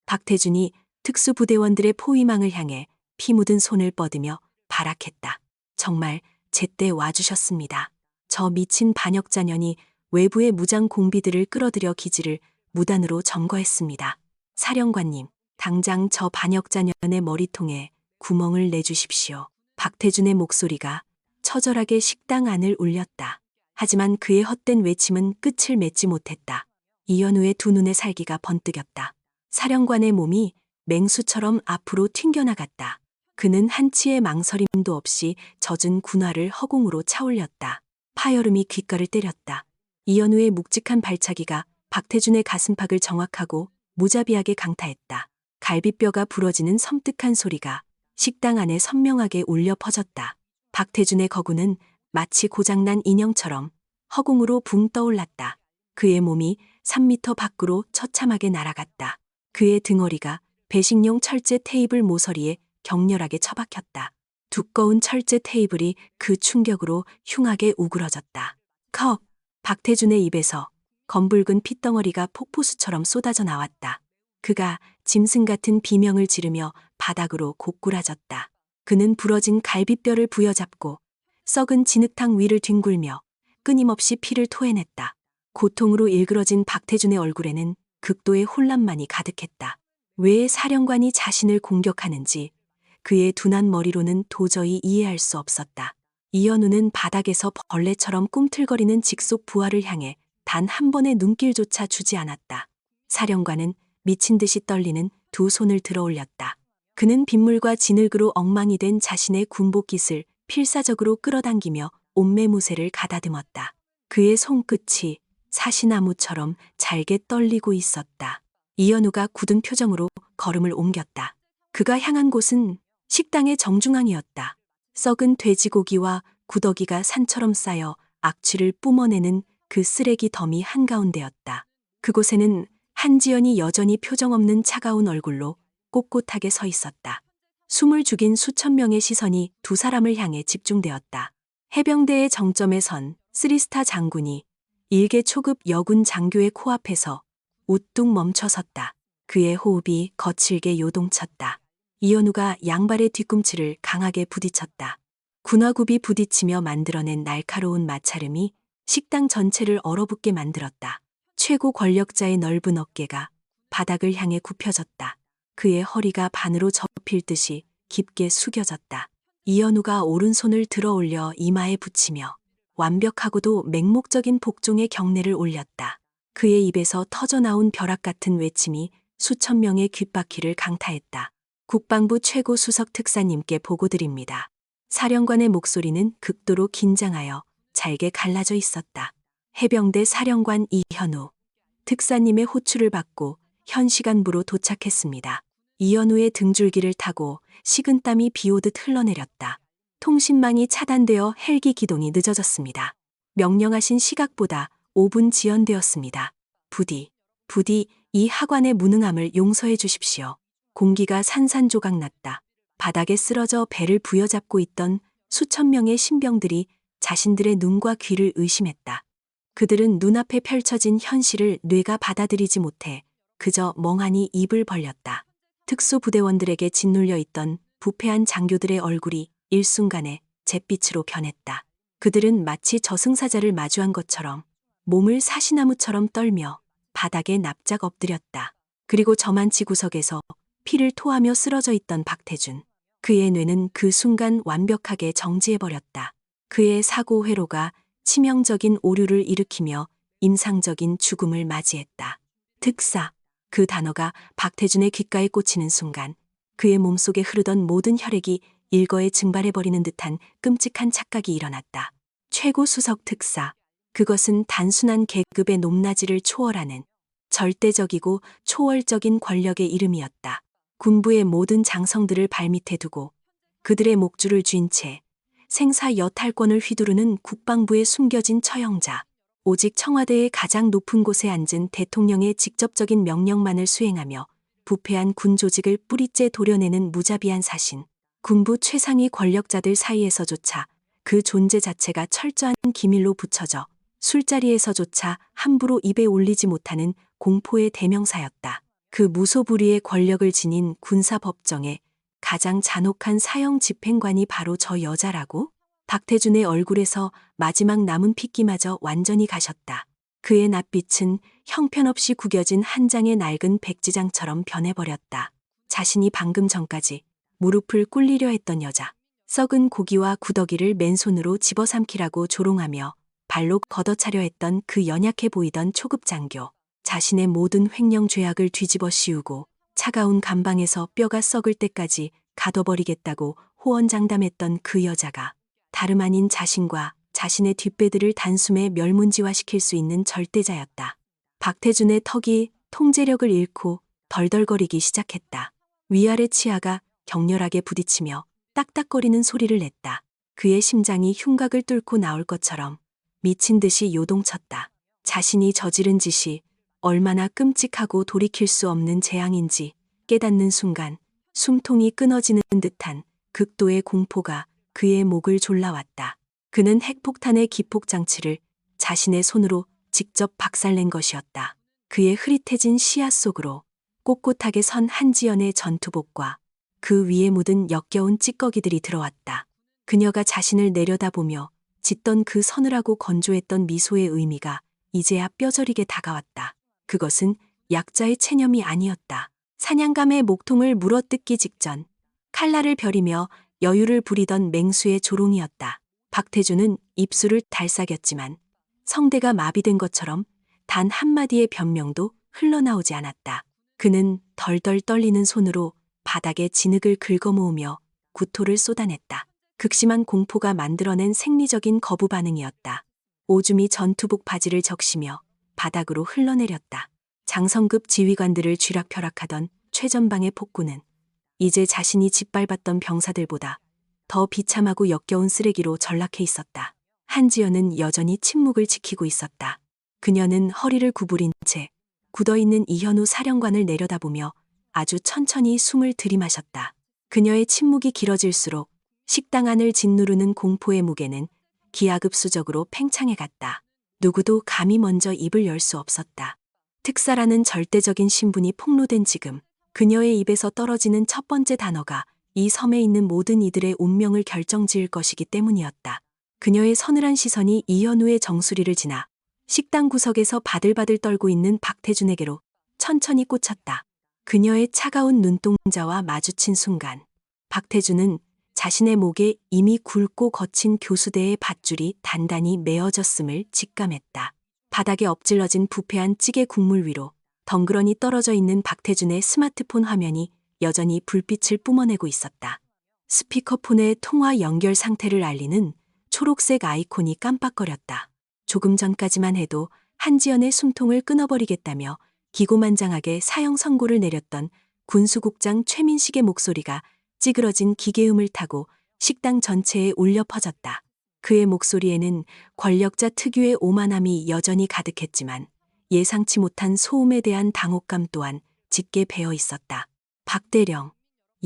박태준이 특수부대원들의 포위망을 향해 피 묻은 손을 뻗으며 발악했다. 정말 제때 와주셨습니다. 저 미친 반역자년이 외부의 무장 공비들을 끌어들여 기지를 무단으로 점거했습니다. 사령관님, 당장 저 반역자년의 머리통에 구멍을 내주십시오. 박태준의 목소리가 처절하게 식당 안을 울렸다. 하지만 그의 헛된 외침은 끝을 맺지 못했다. 이현우의 두 눈의 살기가 번뜩였다. 사령관의 몸이 맹수처럼 앞으로 튕겨나갔다. 그는 한치의 망설임도 없이 젖은 군화를 허공으로 차올렸다. 파여름이 귓가를 때렸다. 이현우의 묵직한 발차기가 박태준의 가슴팍을 정확하고 무자비하게 강타했다. 갈비뼈가 부러지는 섬뜩한 소리가 식당 안에 선명하게 울려 퍼졌다. 박태준의 거구는 마치 고장난 인형처럼 허공으로 붕 떠올랐다. 그의 몸이 3미터 밖으로 처참하게 날아갔다. 그의 등허리가 배식용 철제 테이블 모서리에 격렬하게 처박혔다. 두꺼운 철제 테이블이 그 충격으로 흉하게 우그러졌다. 컥! 박태준의 입에서 검붉은 핏덩어리가 폭포수처럼 쏟아져 나왔다. 그가 짐승 같은 비명을 지르며 바닥으로 고꾸라졌다. 그는 부러진 갈비뼈를 부여잡고 썩은 진흙탕 위를 뒹굴며 끊임없이 피를 토해냈다. 고통으로 일그러진 박태준의 얼굴에는 극도의 혼란만이 가득했다. 왜 사령관이 자신을 공격하는지 그의 둔한 머리로는 도저히 이해할 수 없었다. 이현우는 바닥에서 벌레처럼 꿈틀거리는 직속 부하를 향해 단 한 번의 눈길조차 주지 않았다. 사령관은 미친 듯이 떨리는 두 손을 들어 올렸다. 그는 빗물과 진흙으로 엉망이 된 자신의 군복깃을 필사적으로 끌어당기며 옷매무새를 가다듬었다. 그의 손끝이 사시나무처럼 잘게 떨리고 있었다. 이현우가 굳은 표정으로 걸음을 옮겼다. 그가 향한 곳은 식당의 정중앙이었다. 썩은 돼지고기와 구더기가 산처럼 쌓여 악취를 뿜어내는 그 쓰레기 더미 한가운데였다. 그곳에는 한지연이 여전히 표정 없는 차가운 얼굴로 꼿꼿하게 서 있었다. 숨을 죽인 수천 명의 시선이 두 사람을 향해 집중되었다. 해병대의 정점에 선 쓰리스타 장군이 일개 초급 여군 장교의 코앞에서 우뚝 멈춰섰다. 그의 호흡이 거칠게 요동쳤다. 이현우가 양발의 뒤꿈치를 강하게 부딪혔다. 군화굽이 부딪히며 만들어낸 날카로운 마찰음이 식당 전체를 얼어붙게 만들었다. 최고 권력자의 넓은 어깨가 바닥을 향해 굽혀졌다. 그의 허리가 반으로 접힐 듯이 깊게 숙여졌다. 이현우가 오른손을 들어 올려 이마에 붙이며 완벽하고도 맹목적인 복종의 경례를 올렸다. 그의 입에서 터져나온 벼락 같은 외침이 수천 명의 귓바퀴를 강타했다. 국방부 최고 수석 특사님께 보고드립니다. 사령관의 목소리는 극도로 긴장하여 잘게 갈라져 있었다. 해병대 사령관 이현우. 특사님의 호출을 받고 현시간부로 도착했습니다. 이현우의 등줄기를 타고 식은땀이 비오듯 흘러내렸다. 통신망이 차단되어 헬기 기동이 늦어졌습니다. 명령하신 시각보다 5분 지연되었습니다. 부디 이 하관의 무능함을 용서해 주십시오. 공기가 산산조각 났다. 바닥에 쓰러져 배를 부여잡고 있던 수천 명의 신병들이 자신들의 눈과 귀를 의심했다. 그들은 눈앞에 펼쳐진 현실을 뇌가 받아들이지 못해 그저 멍하니 입을 벌렸다. 특수부대원들에게 짓눌려 있던 부패한 장교들의 얼굴이 일순간에 잿빛으로 변했다. 그들은 마치 저승사자를 마주한 것처럼 몸을 사시나무처럼 떨며 바닥에 납작 엎드렸다. 그리고 저만치 구석에서 피를 토하며 쓰러져 있던 박태준. 그의 뇌는 그 순간 완벽하게 정지해버렸다. 그의 사고 회로가 치명적인 오류를 일으키며 임상적인 죽음을 맞이했다. 특사. 그 단어가 박태준의 귓가에 꽂히는 순간 그의 몸속에 흐르던 모든 혈액이 일거에 증발해버리는 듯한 끔찍한 착각이 일어났다. 최고 수석 특사. 그것은 단순한 계급의 높낮이를 초월하는 절대적이고 초월적인 권력의 이름이었다. 군부의 모든 장성들을 발밑에 두고 그들의 목줄을 쥔 채 생사 여탈권을 휘두르는 국방부에 숨겨진 처형자. 오직 청와대의 가장 높은 곳에 앉은 대통령의 직접적인 명령만을 수행하며 부패한 군 조직을 뿌리째 도려내는 무자비한 사신. 군부 최상위 권력자들 사이에서조차 그 존재 자체가 철저한 기밀로 붙여져 술자리에서조차 함부로 입에 올리지 못하는 공포의 대명사였다. 그 무소불위의 권력을 지닌 군사법정의 가장 잔혹한 사형 집행관이 바로 저 여자라고? 박태준의 얼굴에서 마지막 남은 핏기마저 완전히 가셨다. 그의 낯빛은 형편없이 구겨진 한 장의 낡은 백지장처럼 변해버렸다. 자신이 방금 전까지 무릎을 꿇리려 했던 여자. 썩은 고기와 구더기를 맨손으로 집어삼키라고 조롱하며 발로 걷어차려 했던 그 연약해 보이던 초급 장교. 자신의 모든 횡령 죄악을 뒤집어 씌우고 차가운 감방에서 뼈가 썩을 때까지 가둬버리겠다고 호언장담했던 그 여자가 다름 아닌 자신과 자신의 뒷배들을 단숨에 멸문지화시킬 수 있는 절대자였다. 박태준의 턱이 통제력을 잃고 덜덜거리기 시작했다. 위아래 치아가 격렬하게 부딪히며 딱딱거리는 소리를 냈다. 그의 심장이 흉곽을 뚫고 나올 것처럼 미친 듯이 요동쳤다. 자신이 저지른 짓이 얼마나 끔찍하고 돌이킬 수 없는 재앙인지 깨닫는 순간 숨통이 끊어지는 듯한 극도의 공포가 그의 목을 졸라왔다. 그는 핵폭탄의 기폭장치를 자신의 손으로 직접 박살낸 것이었다. 그의 흐릿해진 시야 속으로 꼿꼿하게 선 한지연의 전투복과 그 위에 묻은 역겨운 찌꺼기들이 들어왔다. 그녀가 자신을 내려다보며 짓던 그 서늘하고 건조했던 미소의 의미가 이제야 뼈저리게 다가왔다. 그것은 약자의 체념이 아니었다. 사냥감의 목통을 물어뜯기 직전 칼날을 벼리며 여유를 부리던 맹수의 조롱이었다. 박태준은 입술을 달싹였지만 성대가 마비된 것처럼 단 한마디의 변명도 흘러나오지 않았다. 그는 덜덜 떨리는 손으로 바닥에 진흙을 긁어모으며 구토를 쏟아냈다. 극심한 공포가 만들어낸 생리적인 거부 반응이었다. 오줌이 전투복 바지를 적시며 바닥으로 흘러내렸다. 장성급 지휘관들을 쥐락펴락하던 최전방의 폭군은 이제 자신이 짓밟았던 병사들보다 더 비참하고 역겨운 쓰레기로 전락해 있었다. 한지연은 여전히 침묵을 지키고 있었다. 그녀는 허리를 구부린 채 굳어있는 이현우 사령관을 내려다보며 아주 천천히 숨을 들이마셨다. 그녀의 침묵이 길어질수록 식당 안을 짓누르는 공포의 무게는 기하급수적으로 팽창해갔다. 누구도 감히 먼저 입을 열 수 없었다. 특사라는 절대적인 신분이 폭로된 지금 그녀의 입에서 떨어지는 첫 번째 단어가 이 섬에 있는 모든 이들의 운명을 결정지을 것이기 때문이었다. 그녀의 서늘한 시선이 이현우의 정수리를 지나 식당 구석에서 바들바들 떨고 있는 박태준에게로 천천히 꽂혔다. 그녀의 차가운 눈동자와 마주친 순간 박태준은 자신의 목에 이미 굵고 거친 교수대의 밧줄이 단단히 메어졌음을 직감했다. 바닥에 엎질러진 부패한 찌개 국물 위로 덩그러니 떨어져 있는 박태준의 스마트폰 화면이 여전히 불빛을 뿜어내고 있었다. 스피커폰의 통화 연결 상태를 알리는 초록색 아이콘이 깜빡거렸다. 조금 전까지만 해도 한지연의 숨통을 끊어버리겠다며 기고만장하게 사형 선고를 내렸던 군수국장 최민식의 목소리가 찌그러진 기계음을 타고 식당 전체에 울려 퍼졌다. 그의 목소리에는 권력자 특유의 오만함이 여전히 가득했지만 예상치 못한 소음에 대한 당혹감 또한 짙게 배어 있었다. 박대령,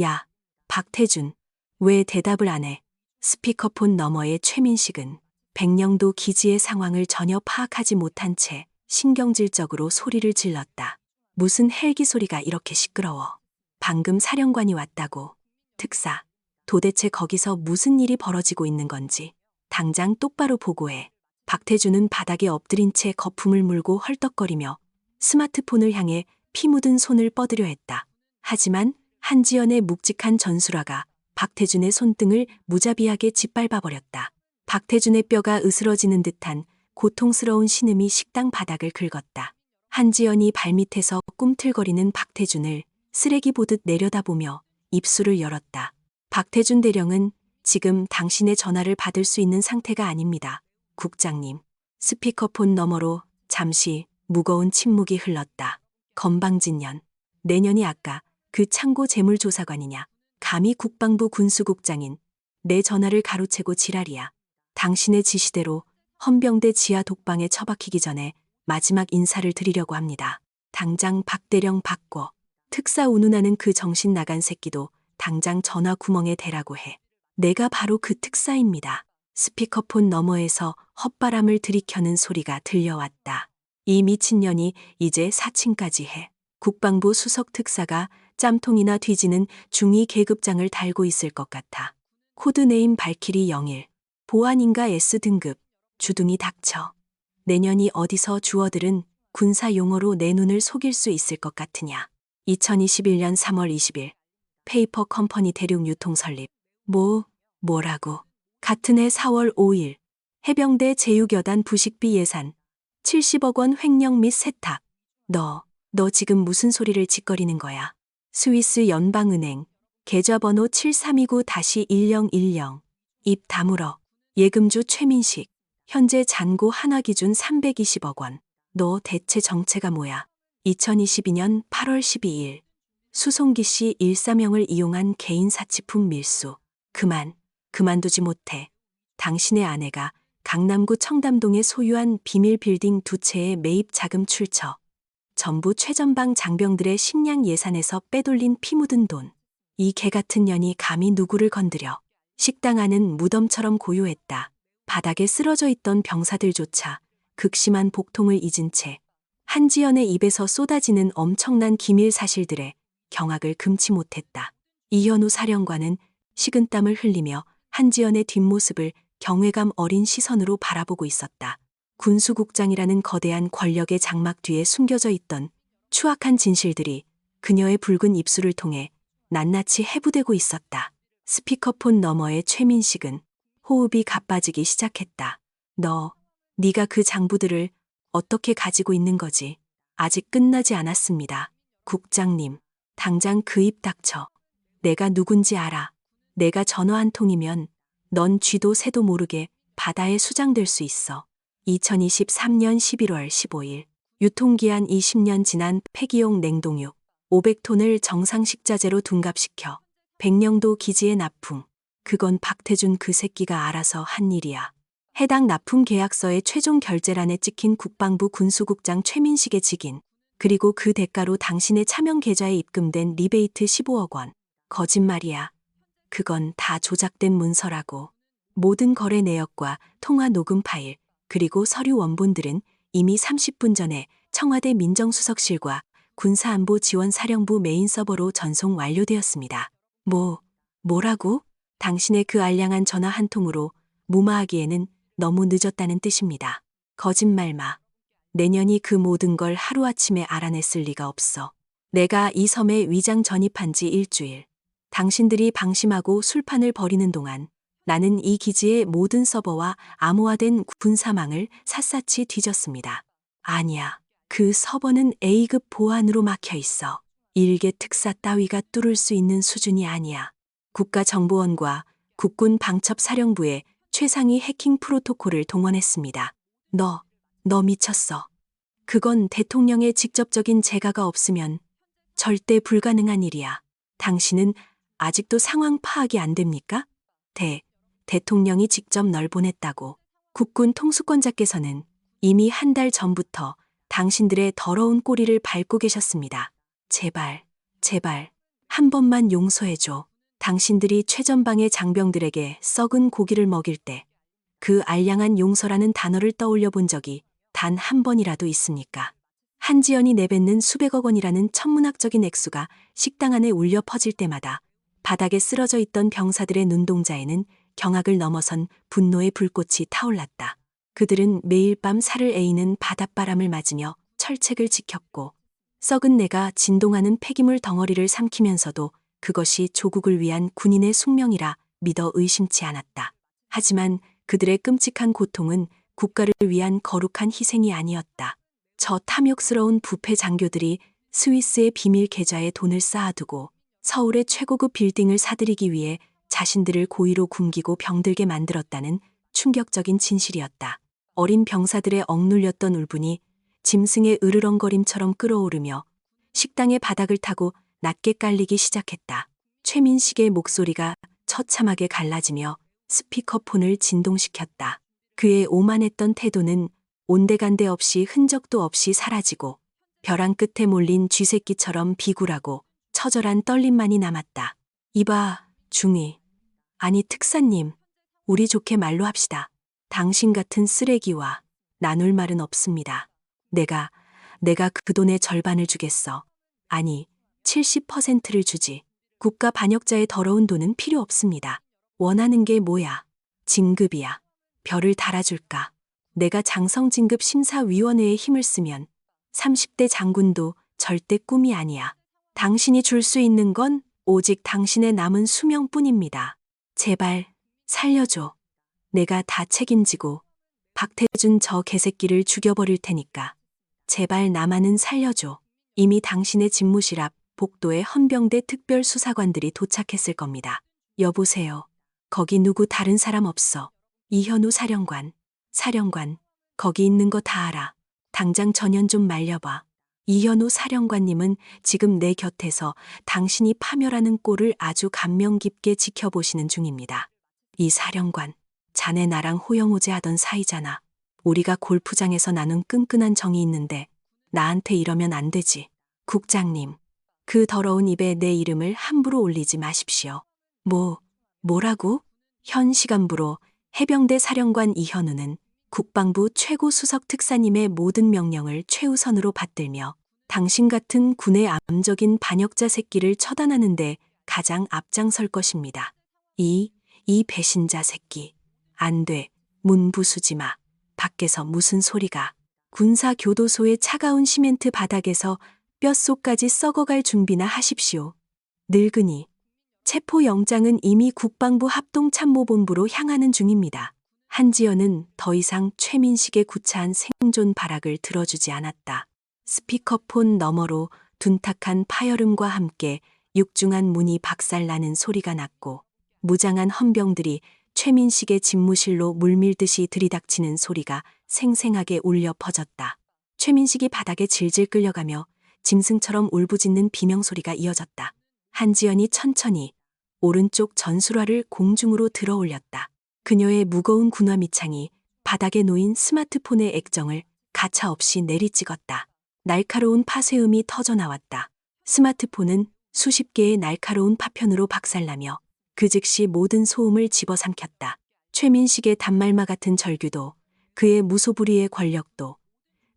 야, 박태준, 왜 대답을 안 해? 스피커폰 너머의 최민식은 백령도 기지의 상황을 전혀 파악하지 못한 채 신경질적으로 소리를 질렀다. 무슨 헬기 소리가 이렇게 시끄러워. 방금 사령관이 왔다고. 특사, 도대체 거기서 무슨 일이 벌어지고 있는 건지 당장 똑바로 보고해. 박태준은 바닥에 엎드린 채 거품을 물고 헐떡거리며 스마트폰을 향해 피 묻은 손을 뻗으려 했다. 하지만 한지연의 묵직한 전술화가 박태준의 손등을 무자비하게 짓밟아버렸다. 박태준의 뼈가 으스러지는 듯한 고통스러운 신음이 식당 바닥을 긁었다. 한지연이 발밑에서 꿈틀거리는 박태준을 쓰레기 보듯 내려다보며 입술을 열었다. 박태준 대령은 지금 당신의 전화를 받을 수 있는 상태가 아닙니다. 국장님. 스피커폰 너머로 잠시 무거운 침묵이 흘렀다. 건방진년. 내년이 아까 그 창고 재물조사관이냐. 감히 국방부 군수국장인 내 전화를 가로채고 지랄이야. 당신의 지시대로 헌병대 지하 독방에 처박히기 전에 마지막 인사를 드리려고 합니다. 당장 박대령 바꿔. 특사 운운하는 그 정신 나간 새끼도 당장 전화 구멍에 대라고 해. 내가 바로 그 특사입니다. 스피커폰 너머에서 헛바람을 들이켜는 소리가 들려왔다. 이 미친년이 이제 사칭까지 해. 국방부 수석 특사가 짬통이나 뒤지는 중위 계급장을 달고 있을 것 같아. 코드네임 발키리 01. 보안인가 S등급. 주둥이 닥쳐. 내년이 어디서 주어들은 군사 용어로 내 눈을 속일 수 있을 것 같으냐. 2021년 3월 20일. 페이퍼 컴퍼니 대륙 유통 설립. 뭐라고. 같은 해 4월 5일. 해병대 제육여단 부식비 예산 70억 원 횡령 및 세탁. 너 지금 무슨 소리를 짓거리는 거야. 스위스 연방은행 계좌번호 7329-1010. 입 다물어. 예금주 최민식. 현재 잔고 한화 기준 320억 원. 너 대체 정체가 뭐야. 2022년 8월 12일. 수송기 씨 일사명을 이용한 개인 사치품 밀수. 그만두지 못해. 당신의 아내가 강남구 청담동에 소유한 비밀 빌딩 2채의 매입 자금 출처. 전부 최전방 장병들의 식량 예산에서 빼돌린 피 묻은 돈. 이 개같은 년이 감히 누구를 건드려. 식당 안은 무덤처럼 고요했다. 바닥에 쓰러져 있던 병사들조차 극심한 복통을 잊은 채 한지연의 입에서 쏟아지는 엄청난 기밀 사실들에 경악을 금치 못했다. 이현우 사령관은 식은땀을 흘리며 한지연의 뒷모습을 경외감 어린 시선으로 바라보고 있었다. 군수국장이라는 거대한 권력의 장막 뒤에 숨겨져 있던 추악한 진실들이 그녀의 붉은 입술을 통해 낱낱이 해부되고 있었다. 스피커폰 너머의 최민식은 호흡이 가빠지기 시작했다. 네가 그 장부들을 어떻게 가지고 있는 거지? 아직 끝나지 않았습니다. 국장님, 당장 그 입 닥쳐. 내가 누군지 알아. 내가 전화 한 통이면 넌 쥐도 새도 모르게 바다에 수장될 수 있어. 2023년 11월 15일. 유통기한 20년 지난 폐기용 냉동육 500톤을 정상식자재로 둔갑시켜 백령도 기지에 납품. 그건 박태준 그 새끼가 알아서 한 일이야. 해당 납품 계약서의 최종 결재란에 찍힌 국방부 군수국장 최민식의 직인, 그리고 그 대가로 당신의 차명 계좌에 입금된 리베이트 15억 원. 거짓말이야. 그건 다 조작된 문서라고. 모든 거래 내역과 통화 녹음 파일, 그리고 서류 원본들은 이미 30분 전에 청와대 민정수석실과 군사안보지원사령부 메인 서버로 전송 완료되었습니다. 뭐라고? 당신의 그 알량한 전화 한 통으로 무마하기에는 너무 늦었다는 뜻입니다. 거짓말 마. 내년이 그 모든 걸 하루아침에 알아냈을 리가 없어. 내가 이 섬에 위장 전입한 지 일주일. 당신들이 방심하고 술판을 벌이는 동안 나는 이 기지의 모든 서버와 암호화된 군사망을 샅샅이 뒤졌습니다. 아니야. 그 서버는 A급 보안으로 막혀 있어. 일개 특사 따위가 뚫을 수 있는 수준이 아니야. 국가정보원과 국군 방첩사령부의 최상위 해킹 프로토콜을 동원했습니다. 너 미쳤어. 그건 대통령의 직접적인 재가가 없으면 절대 불가능한 일이야. 당신은 아직도 상황 파악이 안 됩니까? 대통령이 직접 널 보냈다고. 국군 통수권자께서는 이미 한 달 전부터 당신들의 더러운 꼬리를 밟고 계셨습니다. 제발, 한 번만 용서해줘. 당신들이 최전방의 장병들에게 썩은 고기를 먹일 때 그 알량한 용서라는 단어를 떠올려 본 적이 단 한 번이라도 있습니까? 한지연이 내뱉는 수백억 원이라는 천문학적인 액수가 식당 안에 울려 퍼질 때마다 바닥에 쓰러져 있던 병사들의 눈동자에는 경악을 넘어선 분노의 불꽃이 타올랐다. 그들은 매일 밤 살을 에이는 바닷바람을 맞으며 철책을 지켰고 썩은 내가 진동하는 폐기물 덩어리를 삼키면서도 그것이 조국을 위한 군인의 숙명이라 믿어 의심치 않았다. 하지만 그들의 끔찍한 고통은 국가를 위한 거룩한 희생이 아니었다. 저 탐욕스러운 부패 장교들이 스위스의 비밀 계좌에 돈을 쌓아두고 서울의 최고급 빌딩을 사들이기 위해 자신들을 고의로 굶기고 병들게 만들었다는 충격적인 진실이었다. 어린 병사들의 억눌렸던 울분이 짐승의 으르렁거림처럼 끓어오르며 식당의 바닥을 타고 낮게 깔리기 시작했다. 최민식의 목소리가 처참하게 갈라지며 스피커폰을 진동시켰다. 그의 오만했던 태도는 온데간데 없이 흔적도 없이 사라지고 벼랑 끝에 몰린 쥐새끼처럼 비굴하고 처절한 떨림만이 남았다. 이봐, 중위. 아니 특사님, 우리 좋게 말로 합시다. 당신 같은 쓰레기와 나눌 말은 없습니다. 내가 그 돈의 절반을 주겠어. 아니, 70%를 주지. 국가 반역자의 더러운 돈은 필요 없습니다. 원하는 게 뭐야? 진급이야. 별을 달아줄까? 내가 장성진급 심사위원회에 힘을 쓰면 30대 장군도 절대 꿈이 아니야. 당신이 줄 수 있는 건 오직 당신의 남은 수명뿐입니다. 제발 살려줘. 내가 다 책임지고 박태준 저 개새끼를 죽여버릴 테니까 제발 나만은 살려줘. 이미 당신의 집무실 앞 복도에 헌병대 특별수사관들이 도착했을 겁니다. 여보세요. 거기 누구 다른 사람 없어. 이현우 사령관, 거기 있는 거 다 알아. 당장 전연 좀 말려봐. 이현우 사령관님은 지금 내 곁에서 당신이 파멸하는 꼴을 아주 감명 깊게 지켜보시는 중입니다. 이 사령관, 자네 나랑 호영호제 하던 사이잖아. 우리가 골프장에서 나눈 끈끈한 정이 있는데 나한테 이러면 안 되지. 국장님, 그 더러운 입에 내 이름을 함부로 올리지 마십시오. 뭐라고? 현 시간부로 해병대 사령관 이현우는 국방부 최고 수석 특사님의 모든 명령을 최우선으로 받들며 당신 같은 군의 암적인 반역자 새끼를 처단하는데 가장 앞장설 것입니다. 이 배신자 새끼. 안 돼. 문 부수지 마. 밖에서 무슨 소리가. 군사교도소의 차가운 시멘트 바닥에서 뼛속까지 썩어갈 준비나 하십시오. 늙은이. 체포영장은 이미 국방부 합동참모본부로 향하는 중입니다. 한지연은 더 이상 최민식의 구차한 생존 발악을 들어주지 않았다. 스피커폰 너머로 둔탁한 파열음과 함께 육중한 문이 박살나는 소리가 났고 무장한 헌병들이 최민식의 집무실로 물밀듯이 들이닥치는 소리가 생생하게 울려 퍼졌다. 최민식이 바닥에 질질 끌려가며 짐승처럼 울부짖는 비명소리가 이어졌다. 한지연이 천천히 오른쪽 전술화를 공중으로 들어 올렸다. 그녀의 무거운 군화 밑창이 바닥에 놓인 스마트폰의 액정을 가차없이 내리찍었다. 날카로운 파쇄음이 터져나왔다. 스마트폰은 수십 개의 날카로운 파편으로 박살나며 그 즉시 모든 소음을 집어삼켰다. 최민식의 단말마 같은 절규도, 그의 무소불위의 권력도,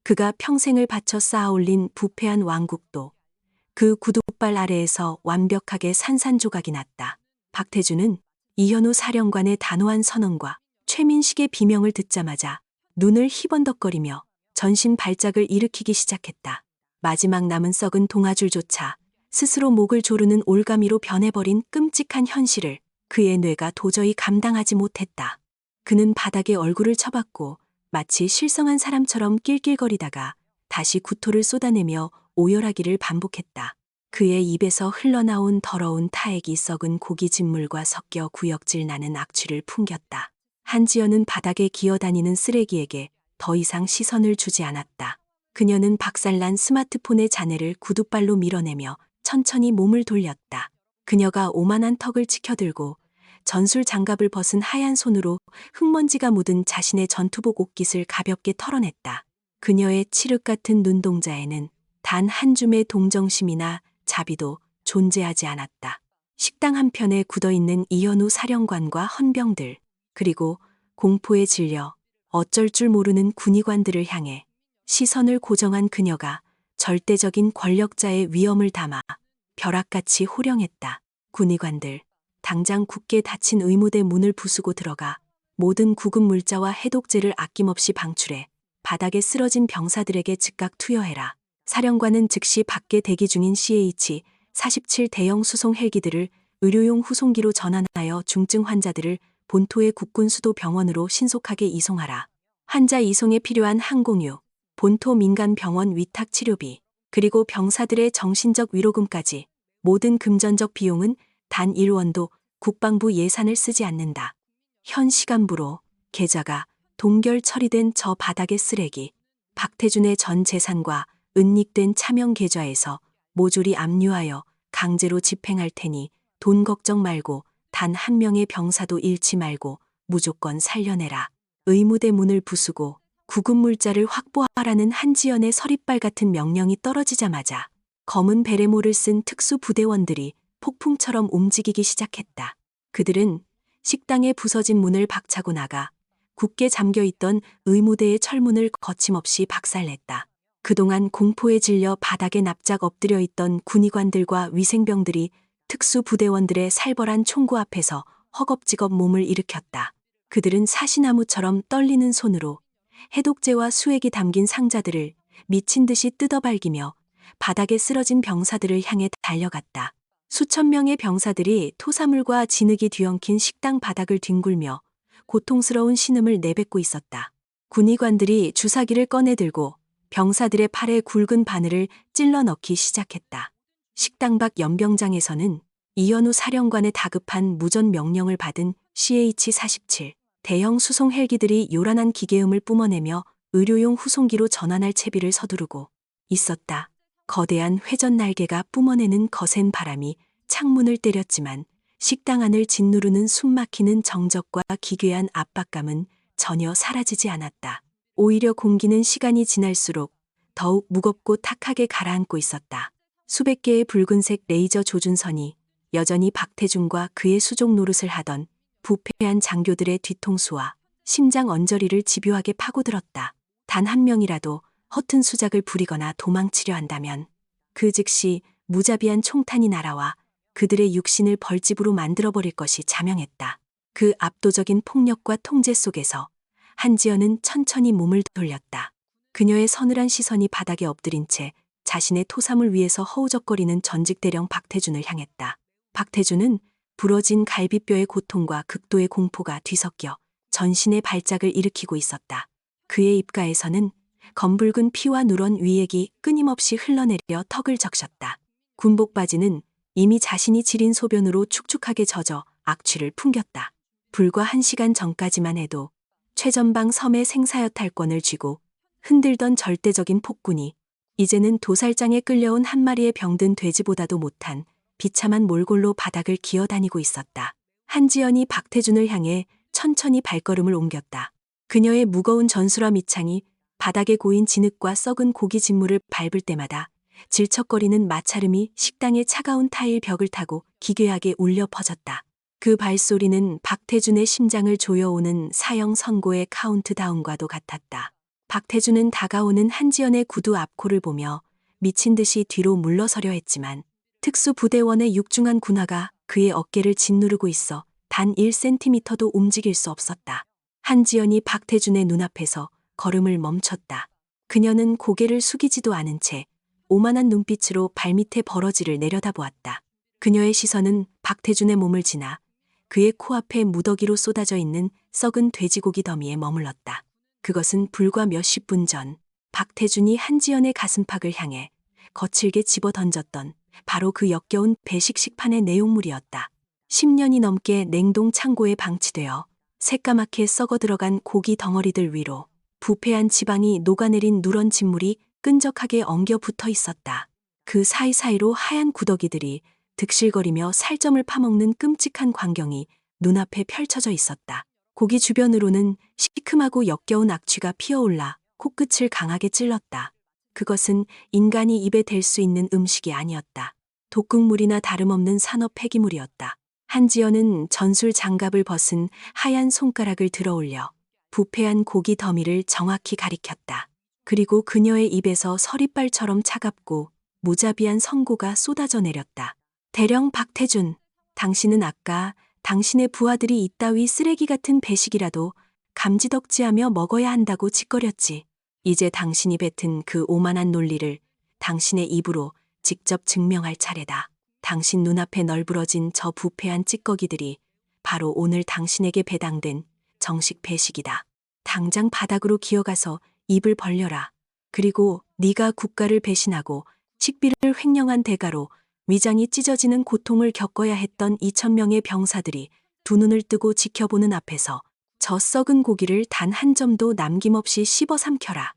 그가 평생을 바쳐 쌓아올린 부패한 왕국도 그 구두발 아래에서 완벽하게 산산조각이 났다. 박태준은 이현우 사령관의 단호한 선언과 최민식의 비명을 듣자마자 눈을 희번덕거리며 전신 발작을 일으키기 시작했다. 마지막 남은 썩은 동아줄조차 스스로 목을 조르는 올가미로 변해버린 끔찍한 현실을 그의 뇌가 도저히 감당하지 못했다. 그는 바닥에 얼굴을 쳐박고 마치 실성한 사람처럼 낄낄거리다가 다시 구토를 쏟아내며 오열하기를 반복했다. 그의 입에서 흘러나온 더러운 타액이 썩은 고기 진물과 섞여 구역질 나는 악취를 풍겼다. 한지연은 바닥에 기어다니는 쓰레기에게 더 이상 시선을 주지 않았다. 그녀는 박살난 스마트폰의 잔해를 구두발로 밀어내며 천천히 몸을 돌렸다. 그녀가 오만한 턱을 치켜들고 전술 장갑을 벗은 하얀 손으로 흙먼지가 묻은 자신의 전투복 옷깃을 가볍게 털어냈다. 그녀의 칠흑 같은 눈동자에는 단 한 줌의 동정심이나 자비도 존재하지 않았다. 식당 한편에 굳어있는 이현우 사령관과 헌병들, 그리고 공포에 질려 어쩔 줄 모르는 군의관들을 향해 시선을 고정한 그녀가 절대적인 권력자의 위엄을 담아 벼락같이 호령했다. 군의관들, 당장 굳게 닫힌 의무대 문을 부수고 들어가 모든 구급 물자와 해독제를 아낌없이 방출해 바닥에 쓰러진 병사들에게 즉각 투여해라. 사령관은 즉시 밖에 대기 중인 CH-47 대형 수송 헬기들을 의료용 후송기로 전환하여 중증 환자들을 본토의 국군 수도 병원으로 신속하게 이송하라. 환자 이송에 필요한 항공유, 본토 민간 병원 위탁 치료비, 그리고 병사들의 정신적 위로금까지 모든 금전적 비용은 단 1원도 국방부 예산을 쓰지 않는다. 현 시간부로 계좌가 동결 처리된 저 바닥의 쓰레기, 박태준의 전 재산과 은닉된 차명 계좌에서 모조리 압류하여 강제로 집행할 테니 돈 걱정 말고 단 한 명의 병사도 잃지 말고 무조건 살려내라. 의무대 문을 부수고 구급 물자를 확보하라는 한지연의 서리빨 같은 명령이 떨어지자마자 검은 베레모를 쓴 특수 부대원들이 폭풍처럼 움직이기 시작했다. 그들은 식당의 부서진 문을 박차고 나가 굳게 잠겨있던 의무대의 철문을 거침없이 박살냈다. 그동안 공포에 질려 바닥에 납작 엎드려 있던 군의관들과 위생병들이 특수부대원들의 살벌한 총구 앞에서 허겁지겁 몸을 일으켰다. 그들은 사시나무처럼 떨리는 손으로 해독제와 수액이 담긴 상자들을 미친 듯이 뜯어발기며 바닥에 쓰러진 병사들을 향해 달려갔다. 수천 명의 병사들이 토사물과 진흙이 뒤엉킨 식당 바닥을 뒹굴며 고통스러운 신음을 내뱉고 있었다. 군의관들이 주사기를 꺼내들고 병사들의 팔에 굵은 바늘을 찔러 넣기 시작했다. 식당 밖 연병장에서는 이현우 사령관의 다급한 무전 명령을 받은 CH-47 대형 수송 헬기들이 요란한 기계음을 뿜어내며 의료용 후송기로 전환할 채비를 서두르고 있었다. 거대한 회전 날개가 뿜어내는 거센 바람이 창문을 때렸지만 식당 안을 짓누르는 숨막히는 정적과 기괴한 압박감은 전혀 사라지지 않았다. 오히려 공기는 시간이 지날수록 더욱 무겁고 탁하게 가라앉고 있었다. 수백 개의 붉은색 레이저 조준선이 여전히 박태준과 그의 수족 노릇을 하던 부패한 장교들의 뒤통수와 심장 언저리를 집요하게 파고들었다. 단 한 명이라도 허튼 수작을 부리거나 도망치려 한다면 그 즉시 무자비한 총탄이 날아와 그들의 육신을 벌집으로 만들어버릴 것이 자명했다. 그 압도적인 폭력과 통제 속에서 한지연은 천천히 몸을 돌렸다. 그녀의 서늘한 시선이 바닥에 엎드린 채 자신의 토삼을 위해서 허우적거리는 전직대령 박태준을 향했다. 박태준은 부러진 갈비뼈의 고통과 극도의 공포가 뒤섞여 전신의 발작을 일으키고 있었다. 그의 입가에서는 검붉은 피와 누런 위액이 끊임없이 흘러내려 턱을 적셨다. 군복 바지는 이미 자신이 지린 소변으로 축축하게 젖어 악취를 풍겼다. 불과 1시간 전까지만 해도 최전방 섬의 생사여탈권을 쥐고 흔들던 절대적인 폭군이 이제는 도살장에 끌려온 한 마리의 병든 돼지보다도 못한 비참한 몰골로 바닥을 기어다니고 있었다. 한지연이 박태준을 향해 천천히 발걸음을 옮겼다. 그녀의 무거운 전술화 밑창이 바닥에 고인 진흙과 썩은 고기 진물을 밟을 때마다 질척거리는 마찰음이 식당의 차가운 타일 벽을 타고 기괴하게 울려 퍼졌다. 그 발소리는 박태준의 심장을 조여오는 사형 선고의 카운트다운과도 같았다. 박태준은 다가오는 한지연의 구두 앞코를 보며 미친 듯이 뒤로 물러서려 했지만 특수부대원의 육중한 군화가 그의 어깨를 짓누르고 있어 단 1cm도 움직일 수 없었다. 한지연이 박태준의 눈앞에서 걸음을 멈췄다. 그녀는 고개를 숙이지도 않은 채 오만한 눈빛으로 발밑에 버러지를 내려다보았다. 그녀의 시선은 박태준의 몸을 지나 그의 코앞에 무더기로 쏟아져 있는 썩은 돼지고기 더미에 머물렀다. 그것은 불과 몇십 분 전 박태준이 한지연의 가슴팍을 향해 거칠게 집어 던졌던 바로 그 역겨운 배식 식판의 내용물이었다. 10년이 넘게 냉동 창고에 방치되어 새까맣게 썩어 들어간 고기 덩어리들 위로 부패한 지방이 녹아내린 누런 진물이 끈적하게 엉겨 붙어 있었다. 그 사이사이로 하얀 구더기들이 득실거리며 살점을 파먹는 끔찍한 광경이 눈앞에 펼쳐져 있었다. 고기 주변으로는 시큼하고 역겨운 악취가 피어올라 코끝을 강하게 찔렀다. 그것은 인간이 입에 댈 수 있는 음식이 아니었다. 독극물이나 다름없는 산업 폐기물이었다. 한지연은 전술 장갑을 벗은 하얀 손가락을 들어올려 부패한 고기 더미를 정확히 가리켰다. 그리고 그녀의 입에서 서리빨처럼 차갑고 무자비한 선고가 쏟아져 내렸다. 대령 박태준, 당신은 아까 당신의 부하들이 이따위 쓰레기 같은 배식이라도 감지덕지하며 먹어야 한다고 짓거렸지. 이제 당신이 뱉은 그 오만한 논리를 당신의 입으로 직접 증명할 차례다. 당신 눈앞에 널브러진 저 부패한 찌꺼기들이 바로 오늘 당신에게 배당된 정식 배식이다. 당장 바닥으로 기어가서 입을 벌려라. 그리고 네가 국가를 배신하고 식비를 횡령한 대가로 위장이 찢어지는 고통을 겪어야 했던 2,000명의 병사들이 두 눈을 뜨고 지켜보는 앞에서 저 썩은 고기를 단 한 점도 남김없이 씹어 삼켜라.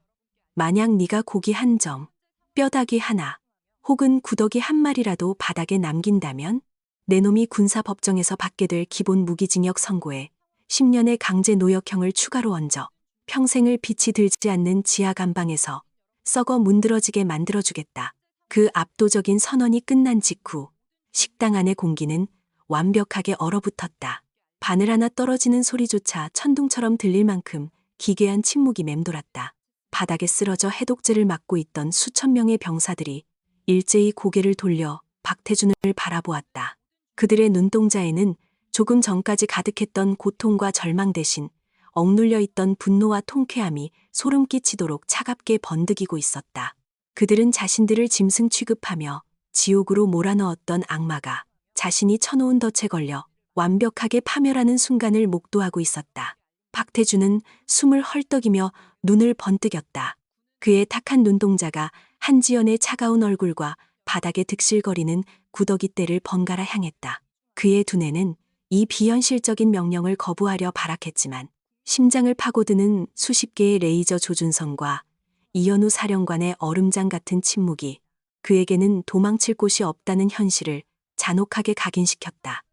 만약 네가 고기 한 점, 뼈다귀 하나, 혹은 구더기 한 마리라도 바닥에 남긴다면 내 놈이 군사법정에서 받게 될 기본 무기징역 선고에 10년의 강제 노역형을 추가로 얹어 평생을 빛이 들지 않는 지하 감방에서 썩어 문드러지게 만들어주겠다. 그 압도적인 선언이 끝난 직후 식당 안의 공기는 완벽하게 얼어붙었다. 바늘 하나 떨어지는 소리조차 천둥처럼 들릴 만큼 기괴한 침묵이 맴돌았다. 바닥에 쓰러져 해독제를 맞고 있던 수천 명의 병사들이 일제히 고개를 돌려 박태준을 바라보았다. 그들의 눈동자에는 조금 전까지 가득했던 고통과 절망 대신 억눌려 있던 분노와 통쾌함이 소름 끼치도록 차갑게 번득이고 있었다. 그들은 자신들을 짐승 취급하며 지옥으로 몰아넣었던 악마가 자신이 쳐놓은 덫에 걸려 완벽하게 파멸하는 순간을 목도하고 있었다. 박태준은 숨을 헐떡이며 눈을 번뜩였다. 그의 탁한 눈동자가 한지연의 차가운 얼굴과 바닥에 득실거리는 구더기떼를 번갈아 향했다. 그의 두뇌는 이 비현실적인 명령을 거부하려 발악했지만 심장을 파고드는 수십 개의 레이저 조준선과 이현우 사령관의 얼음장 같은 침묵이 그에게는 도망칠 곳이 없다는 현실을 잔혹하게 각인시켰다.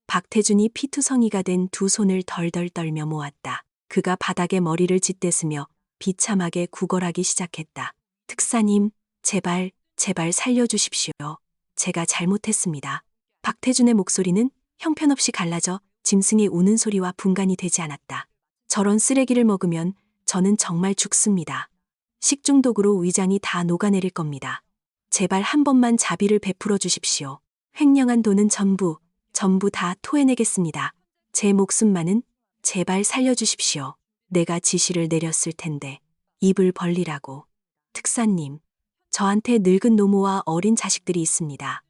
박태준이 피투성이가 된 두 손을 덜덜 떨며 모았다. 그가 바닥에 머리를 짓댔으며 비참하게 구걸하기 시작했다. 특사님, 제발 살려주십시오. 제가 잘못했습니다. 박태준의 목소리는 형편없이 갈라져 짐승의 우는 소리와 분간이 되지 않았다. 저런 쓰레기를 먹으면 저는 정말 죽습니다. 식중독으로 위장이 다 녹아내릴 겁니다. 제발 한 번만 자비를 베풀어 주십시오. 횡령한 돈은 전부 다 토해내겠습니다. 제 목숨만은 제발 살려주십시오. 내가 지시를 내렸을 텐데 입을 벌리라고. 특사님, 저한테 늙은 노모와 어린 자식들이 있습니다.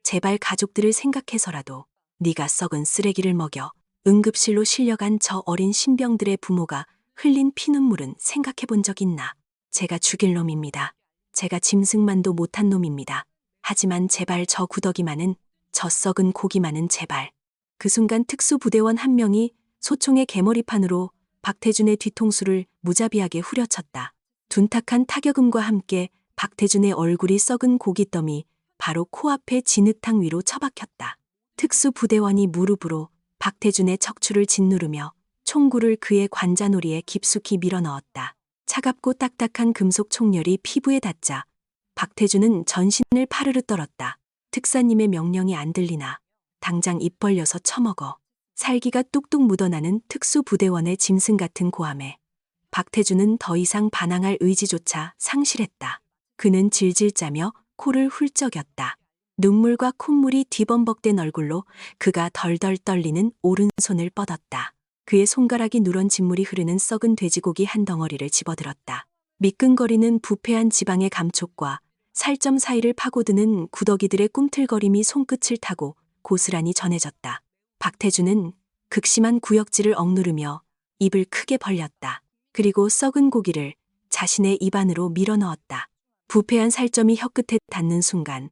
제발 가족들을 생각해서라도 네가 썩은 쓰레기를 먹여 응급실로 실려간 저 어린 신병들의 부모가 흘린 피눈물은 생각해 본 적 있나? 제가 죽일 놈입니다. 제가 짐승만도 못한 놈입니다. 하지만 제발 저 구더기만은, 저 썩은 고기만은 제발. 그 순간 특수부대원 한 명이 소총의 개머리판으로 박태준의 뒤통수를 무자비하게 후려쳤다. 둔탁한 타격음과 함께 박태준의 얼굴이 썩은 고깃더미 바로 코앞에 진흙탕 위로 처박혔다. 특수부대원이 무릎으로 박태준의 척추를 짓누르며 총구를 그의 관자놀이에 깊숙이 밀어넣었다. 차갑고 딱딱한 금속 총열이 피부에 닿자 박태준은 전신을 파르르 떨었다. 특사님의 명령이 안 들리나 당장 입 벌려서 처먹어. 살기가 뚝뚝 묻어나는 특수부대원의 짐승 같은 고함에 박태준은 더 이상 반항할 의지조차 상실했다. 그는 질질 짜며 코를 훌쩍였다. 눈물과 콧물이 뒤범벅된 얼굴로 그가 덜덜 떨리는 오른손을 뻗었다. 그의 손가락이 누런 진물이 흐르는 썩은 돼지고기 한 덩어리를 집어들었다. 미끈거리는 부패한 지방의 감촉과 살점 사이를 파고드는 구더기들의 꿈틀거림이 손끝을 타고 고스란히 전해졌다. 박태주는 극심한 구역질을 억누르며 입을 크게 벌렸다. 그리고 썩은 고기를 자신의 입안으로 밀어넣었다. 부패한 살점이 혀끝에 닿는 순간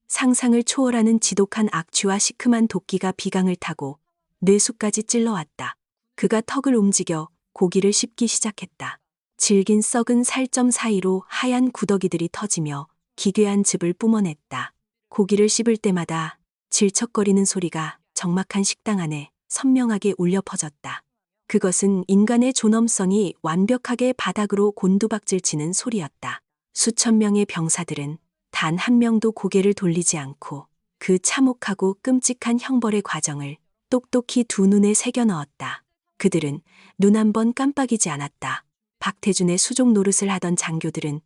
상상을 초월하는 지독한 악취와 시큼한 도끼가 비강을 타고 뇌수까지 찔러왔다. 그가 턱을 움직여 고기를 씹기 시작했다. 질긴 썩은 살점 사이로 하얀 구더기들이 터지며 기괴한 즙을 뿜어냈다. 고기를 씹을 때마다 질척거리는 소리가 적막한 식당 안에 선명하게 울려 퍼졌다. 그것은 인간의 존엄성이 완벽하게 바닥으로 곤두박질치는 소리였다. 수천 명의 병사들은 단 한 명도 고개를 돌리지 않고 그 참혹하고 끔찍한 형벌의 과정을 똑똑히 두 눈에 새겨 넣었다. 그들은 눈 한 번 깜빡이지 않았다. 박태준의 수족 노릇을 하던 장교들은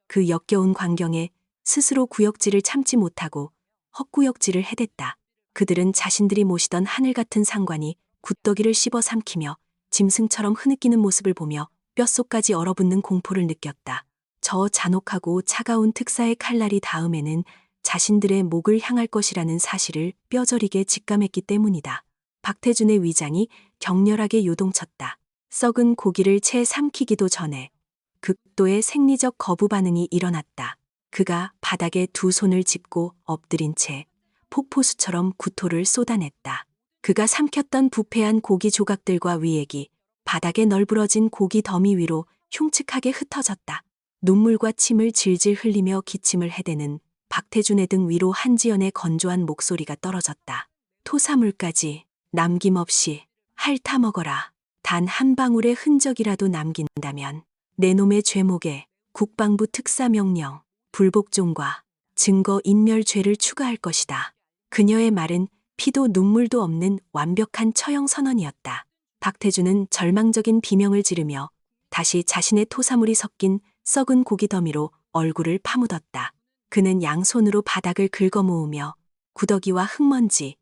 그 역겨운 광경에 스스로 구역질을 참지 못하고 헛구역질을 해댔다. 그들은 자신들이 모시던 하늘 같은 상관이 굿더기를 씹어 삼키며 짐승처럼 흐느끼는 모습을 보며 뼛속까지 얼어붙는 공포를 느꼈다. 저 잔혹하고 차가운 특사의 칼날이 다음에는 자신들의 목을 향할 것이라는 사실을 뼈저리게 직감했기 때문이다. 박태준의 위장이 격렬하게 요동쳤다. 썩은 고기를 채 삼키기도 전에 극도의 생리적 거부 반응이 일어났다. 그가 바닥에 두 손을 짚고 엎드린 채 폭포수처럼 구토를 쏟아냈다. 그가 삼켰던 부패한 고기 조각들과 위액이 바닥에 널브러진 고기 더미 위로 흉측하게 흩어졌다. 눈물과 침을 질질 흘리며 기침을 해대는 박태준의 등 위로 한지연의 건조한 목소리가 떨어졌다. 토사물까지 남김없이 핥아먹어라. 단 한 방울의 흔적이라도 남긴다면 내 놈의 죄목에 국방부 특사명령, 불복종과 증거 인멸죄를 추가할 것이다. 그녀의 말은 피도 눈물도 없는 완벽한 처형 선언이었다. 박태준은 절망적인 비명을 지르며 다시 자신의 토사물이 섞인 썩은 고기 더미로 얼굴을 파묻었다. 그는 양손으로 바닥을 긁어모으며 구더기와 흙먼지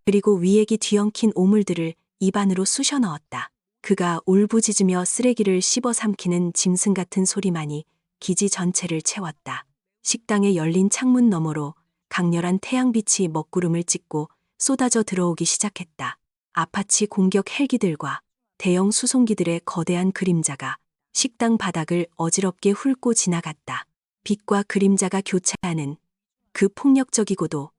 그리고 위액이 뒤엉킨 오물들을 입안으로 쑤셔 넣었다. 그가 울부짖으며 쓰레기를 씹어 삼키는 짐승 같은 소리만이 기지 전체를 채웠다. 식당의 열린 창문 너머로 강렬한 태양빛이 먹구름을 찍고 쏟아져 들어오기 시작했다. 아파치 공격 헬기들과 대형 수송기들의 거대한 그림자가 식당 바닥을 어지럽게 훑고 지나갔다. 빛과 그림자가 교차하는 그 폭력적이고도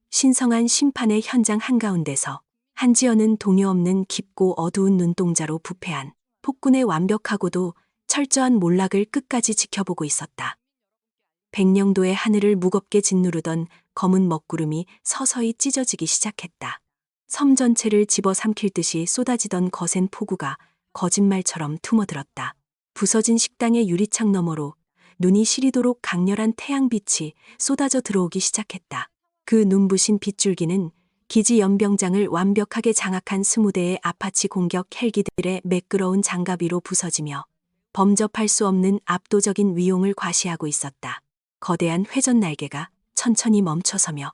신성한 심판의 현장 한가운데서 한지연은 동요 없는 깊고 어두운 눈동자로 부패한 폭군의 완벽하고도 철저한 몰락을 끝까지 지켜보고 있었다. 백령도의 하늘을 무겁게 짓누르던 검은 먹구름이 서서히 찢어지기 시작했다. 섬 전체를 집어삼킬 듯이 쏟아지던 거센 폭우가 거짓말처럼 tum어들었다. 부서진 식당의 유리창 너머로 눈이 시리도록 강렬한 태양빛이 쏟아져 들어오기 시작했다. 그 눈부신 빗줄기는 기지 연병장을 완벽하게 장악한 20대의 아파치 공격 헬기들의 매끄러운 장갑 위로 부서지며 범접할 수 없는 압도적인 위용을 과시하고 있었다. 거대한 회전 날개가 천천히 멈춰서며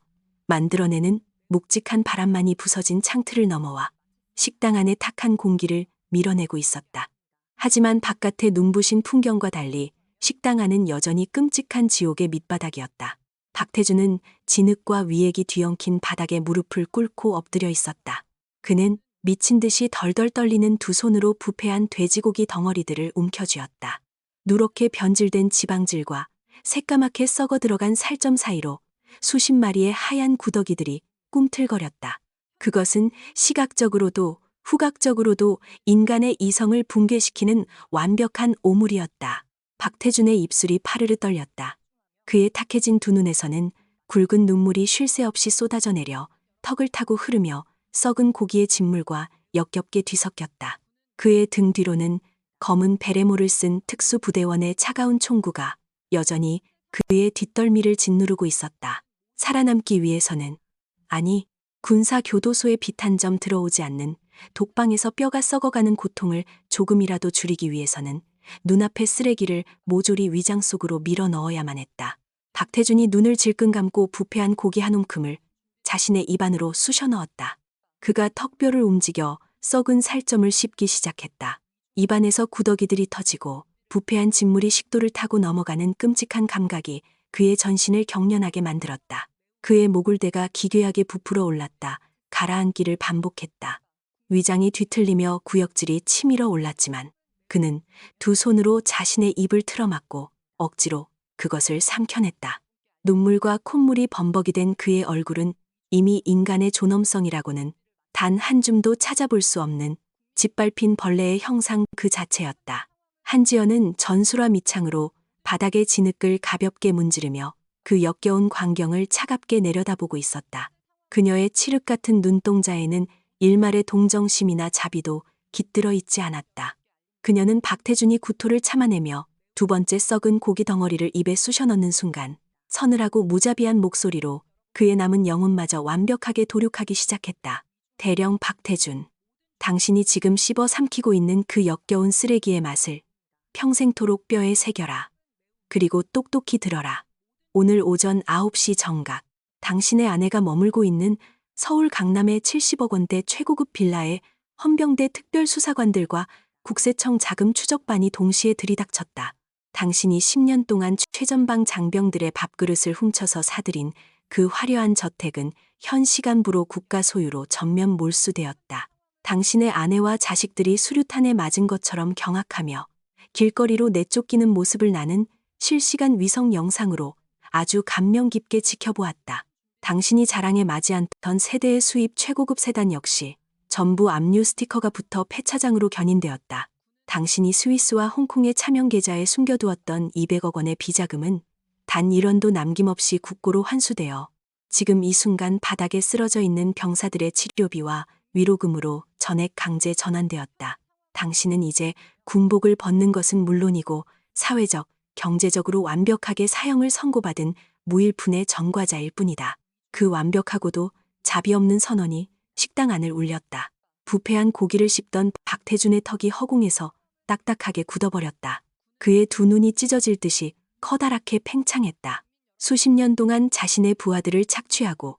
만들어내는 묵직한 바람만이 부서진 창틀을 넘어와 식당 안의 탁한 공기를 밀어내고 있었다. 하지만 바깥의 눈부신 풍경과 달리 식당 안은 여전히 끔찍한 지옥의 밑바닥이었다. 박태준은 진흙과 위액이 뒤엉킨 바닥에 무릎을 꿇고 엎드려 있었다. 그는 미친 듯이 덜덜 떨리는 두 손으로 부패한 돼지고기 덩어리들을 움켜쥐었다. 누렇게 변질된 지방질과 새까맣게 썩어 들어간 살점 사이로 수십 마리의 하얀 구더기들이 꿈틀거렸다. 그것은 시각적으로도 후각적으로도 인간의 이성을 붕괴시키는 완벽한 오물이었다. 박태준의 입술이 파르르 떨렸다. 그의 탁해진 두 눈에서는 굵은 눈물이 쉴 새 없이 쏟아져 내려 턱을 타고 흐르며 썩은 고기의 진물과 역겹게 뒤섞였다. 그의 등 뒤로는 검은 베레모를 쓴 특수부대원의 차가운 총구가 여전히 그의 뒷덜미를 짓누르고 있었다. 살아남기 위해서는, 아니, 군사교도소에 빛 한 점 들어오지 않는 독방에서 뼈가 썩어가는 고통을 조금이라도 줄이기 위해서는 눈앞의 쓰레기를 모조리 위장 속으로 밀어 넣어야만 했다. 박태준이 눈을 질끈 감고 부패한 고기 한 움큼을 자신의 입안으로 쑤셔 넣었다. 그가 턱뼈를 움직여 썩은 살점을 씹기 시작했다. 입안에서 구더기들이 터지고 부패한 진물이 식도를 타고 넘어가는 끔찍한 감각이 그의 전신을 경련하게 만들었다. 그의 목울대가 기괴하게 부풀어 올랐다. 가라앉기를 반복했다. 위장이 뒤틀리며 구역질이 치밀어 올랐지만 그는 두 손으로 자신의 입을 틀어막고 억지로 그것을 삼켜냈다. 눈물과 콧물이 범벅이 된 그의 얼굴은 이미 인간의 존엄성이라고는 단 한 줌도 찾아볼 수 없는 짓밟힌 벌레의 형상 그 자체였다. 한지연은 전술화 밑창으로 바닥의 진흙을 가볍게 문지르며 그 역겨운 광경을 차갑게 내려다보고 있었다. 그녀의 칠흑 같은 눈동자에는 일말의 동정심이나 자비도 깃들어 있지 않았다. 그녀는 박태준이 구토를 참아내며 두 번째 썩은 고기 덩어리를 입에 쑤셔 넣는 순간 서늘하고 무자비한 목소리로 그의 남은 영혼마저 완벽하게 도륙하기 시작했다. 대령 박태준, 당신이 지금 씹어 삼키고 있는 그 역겨운 쓰레기의 맛을 평생토록 뼈에 새겨라. 그리고 똑똑히 들어라. 오늘 오전 9시 정각, 당신의 아내가 머물고 있는 서울 강남의 70억 원대 최고급 빌라에 헌병대 특별수사관들과 국세청 자금 추적반이 동시에 들이닥쳤다. 당신이 10년 동안 최전방 장병들의 밥그릇을 훔쳐서 사들인 그 화려한 저택은 현 시간부로 국가 소유로 전면 몰수되었다. 당신의 아내와 자식들이 수류탄에 맞은 것처럼 경악하며 길거리로 내쫓기는 모습을 나는 실시간 위성 영상으로 아주 감명 깊게 지켜보았다. 당신이 자랑에 맞지 않던 세대의 수입 최고급 세단 역시 전부 압류 스티커가 붙어 폐차장으로 견인되었다. 당신이 스위스와 홍콩의 차명 계좌에 숨겨두었던 200억 원의 비자금은 단 1원도 남김없이 국고로 환수되어 지금 이 순간 바닥에 쓰러져 있는 병사들의 치료비와 위로금으로 전액 강제 전환되었다. 당신은 이제 군복을 벗는 것은 물론이고 사회적, 경제적으로 완벽하게 사형을 선고받은 무일푼의 전과자일 뿐이다. 그 완벽하고도 자비 없는 선언이 식당 안을 울렸다. 부패한 고기를 씹던 박태준의 턱이 허공에서 딱딱하게 굳어버렸다. 그의 두 눈이 찢어질 듯이 커다랗게 팽창했다. 수십 년 동안 자신의 부하들을 착취하고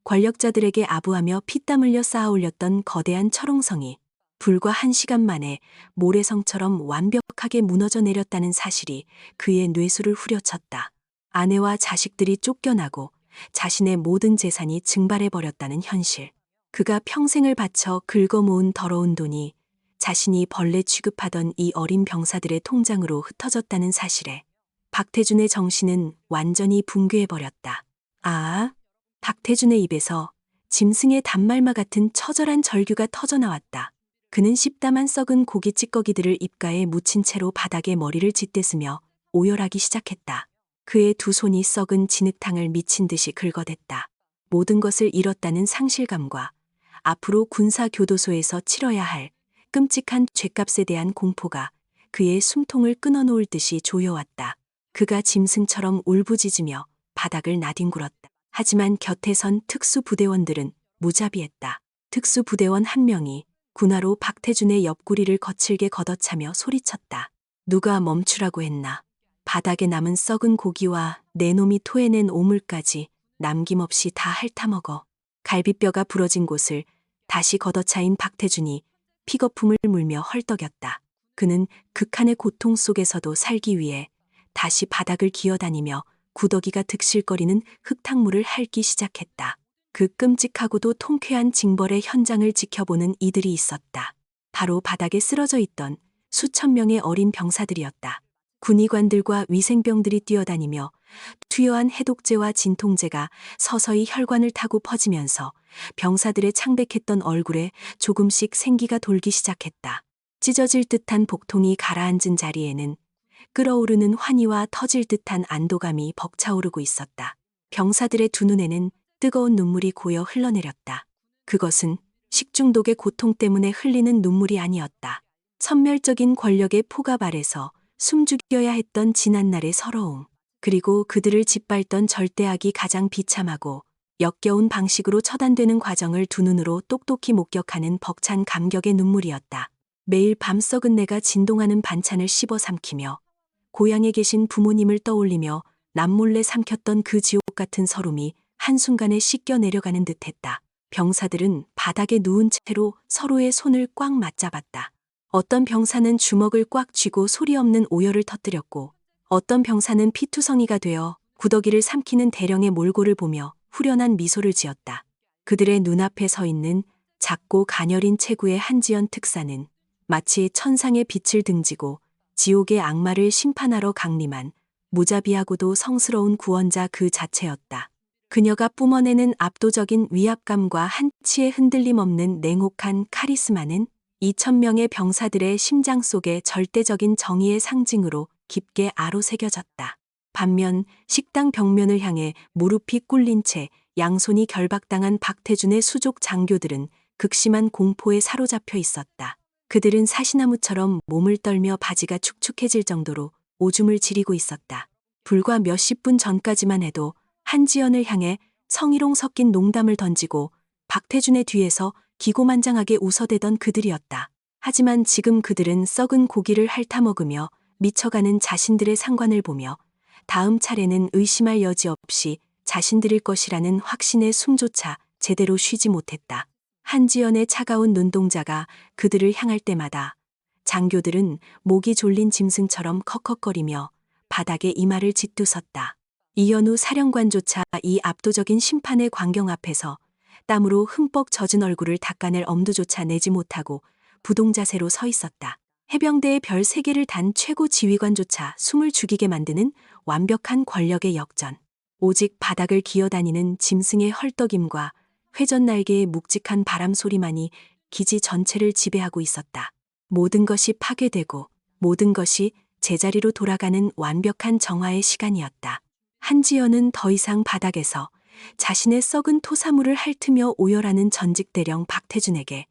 권력자들에게 아부하며 피땀 흘려 쌓아올렸던 거대한 철옹성이 불과 1시간 만에 모래성처럼 완벽하게 무너져 내렸다는 사실이 그의 뇌수를 후려쳤다. 아내와 자식들이 쫓겨나고 자신의 모든 재산이 증발해버렸다는 현실. 그가 평생을 바쳐 긁어모은 더러운 돈이 자신이 벌레 취급하던 이 어린 병사들의 통장으로 흩어졌다는 사실에 박태준의 정신은 완전히 붕괴해버렸다. 아, 박태준의 입에서 짐승의 단말마 같은 처절한 절규가 터져나왔다. 그는 씹담한 썩은 고기 찌꺼기들을 입가에 묻힌 채로 바닥에 머리를 짓대으며 오열하기 시작했다. 그의 두 손이 썩은 진흙탕을 미친 듯이 긁어댔다. 모든 것을 잃었다는 상실감과 앞으로 군사교도소에서 치러야 할 끔찍한 죗값에 대한 공포가 그의 숨통을 끊어놓을 듯이 조여왔다. 그가 짐승처럼 울부짖으며 바닥을 나뒹굴었다. 하지만 곁에 선 특수부대원들은 무자비했다. 특수부대원 한 명이 군화로 박태준의 옆구리를 거칠게 걷어차며 소리쳤다. 누가 멈추라고 했나. 바닥에 남은 썩은 고기와 내 놈이 토해낸 오물까지 남김없이 다 핥아먹어. 갈비뼈가 부러진 곳을 다시 걷어차인 박태준이 픽거품을 물며 헐떡였다. 그는 극한의 고통 속에서도 살기 위해 다시 바닥을 기어다니며 구더기가 득실거리는 흙탕물을 핥기 시작했다. 그 끔찍하고도 통쾌한 징벌의 현장을 지켜보는 이들이 있었다. 바로 바닥에 쓰러져 있던 수천 명의 어린 병사들이었다. 군의관들과 위생병들이 뛰어다니며 투여한 해독제와 진통제가 서서히 혈관을 타고 퍼지면서 병사들의 창백했던 얼굴에 조금씩 생기가 돌기 시작했다. 찢어질 듯한 복통이 가라앉은 자리에는 끓어오르는 환희와 터질 듯한 안도감이 벅차오르고 있었다. 병사들의 두 눈에는 뜨거운 눈물이 고여 흘러내렸다. 그것은 식중독의 고통 때문에 흘리는 눈물이 아니었다. 선멸적인 권력의 포갑 아래서 숨죽여야 했던 지난날의 서러움, 그리고 그들을 짓밟던 절대악이 가장 비참하고 역겨운 방식으로 처단되는 과정을 두 눈으로 똑똑히 목격하는 벅찬 감격의 눈물이었다. 매일 밤 썩은 내가 진동하는 반찬을 씹어 삼키며 고향에 계신 부모님을 떠올리며 남몰래 삼켰던 그 지옥 같은 서름이 한순간에 씻겨 내려가는 듯했다. 병사들은 바닥에 누운 채로 서로의 손을 꽉 맞잡았다. 어떤 병사는 주먹을 꽉 쥐고 소리 없는 오열을 터뜨렸고 어떤 병사는 피투성이가 되어 구더기를 삼키는 대령의 몰골을 보며 후련한 미소를 지었다. 그들의 눈앞에 서 있는 작고 가녀린 체구의 한지연 특사는 마치 천상의 빛을 등지고 지옥의 악마를 심판하러 강림한 무자비하고도 성스러운 구원자 그 자체였다. 그녀가 뿜어내는 압도적인 위압감과 한치의 흔들림 없는 냉혹한 카리스마는 2,000명의 병사들의 심장 속에 절대적인 정의의 상징으로 깊게 아로새겨졌다. 반면 식당 벽면을 향해 무릎이 꿇린 채 양손이 결박당한 박태준의 수족 장교들은 극심한 공포에 사로잡혀 있었다. 그들은 사시나무처럼 몸을 떨며 바지가 축축해질 정도로 오줌을 지리고 있었다. 불과 몇십 분 전까지만 해도 한지연을 향해 성희롱 섞인 농담을 던지고 박태준의 뒤에서 기고만장하게 웃어대던 그들이었다. 하지만 지금 그들은 썩은 고기를 핥아먹으며 미쳐가는 자신들의 상관을 보며 다음 차례는 의심할 여지 없이 자신들일 것이라는 확신의 숨조차 제대로 쉬지 못했다. 한지연의 차가운 눈동자가 그들을 향할 때마다 장교들은 목이 졸린 짐승처럼 컥컥거리며 바닥에 이마를 짓두섰다. 이현우 사령관조차 이 압도적인 심판의 광경 앞에서 땀으로 흠뻑 젖은 얼굴을 닦아낼 엄두조차 내지 못하고 부동자세로 서 있었다. 해병대의 별 3개를 단 최고 지휘관조차 숨을 죽이게 만드는 완벽한 권력의 역전. 오직 바닥을 기어다니는 짐승의 헐떡임과 회전 날개의 묵직한 바람 소리만이 기지 전체를 지배하고 있었다. 모든 것이 파괴되고 모든 것이 제자리로 돌아가는 완벽한 정화의 시간이었다. 한지연은 더 이상 바닥에서 자신의 썩은 토사물을 핥으며 오열하는 전직대령 박태준에게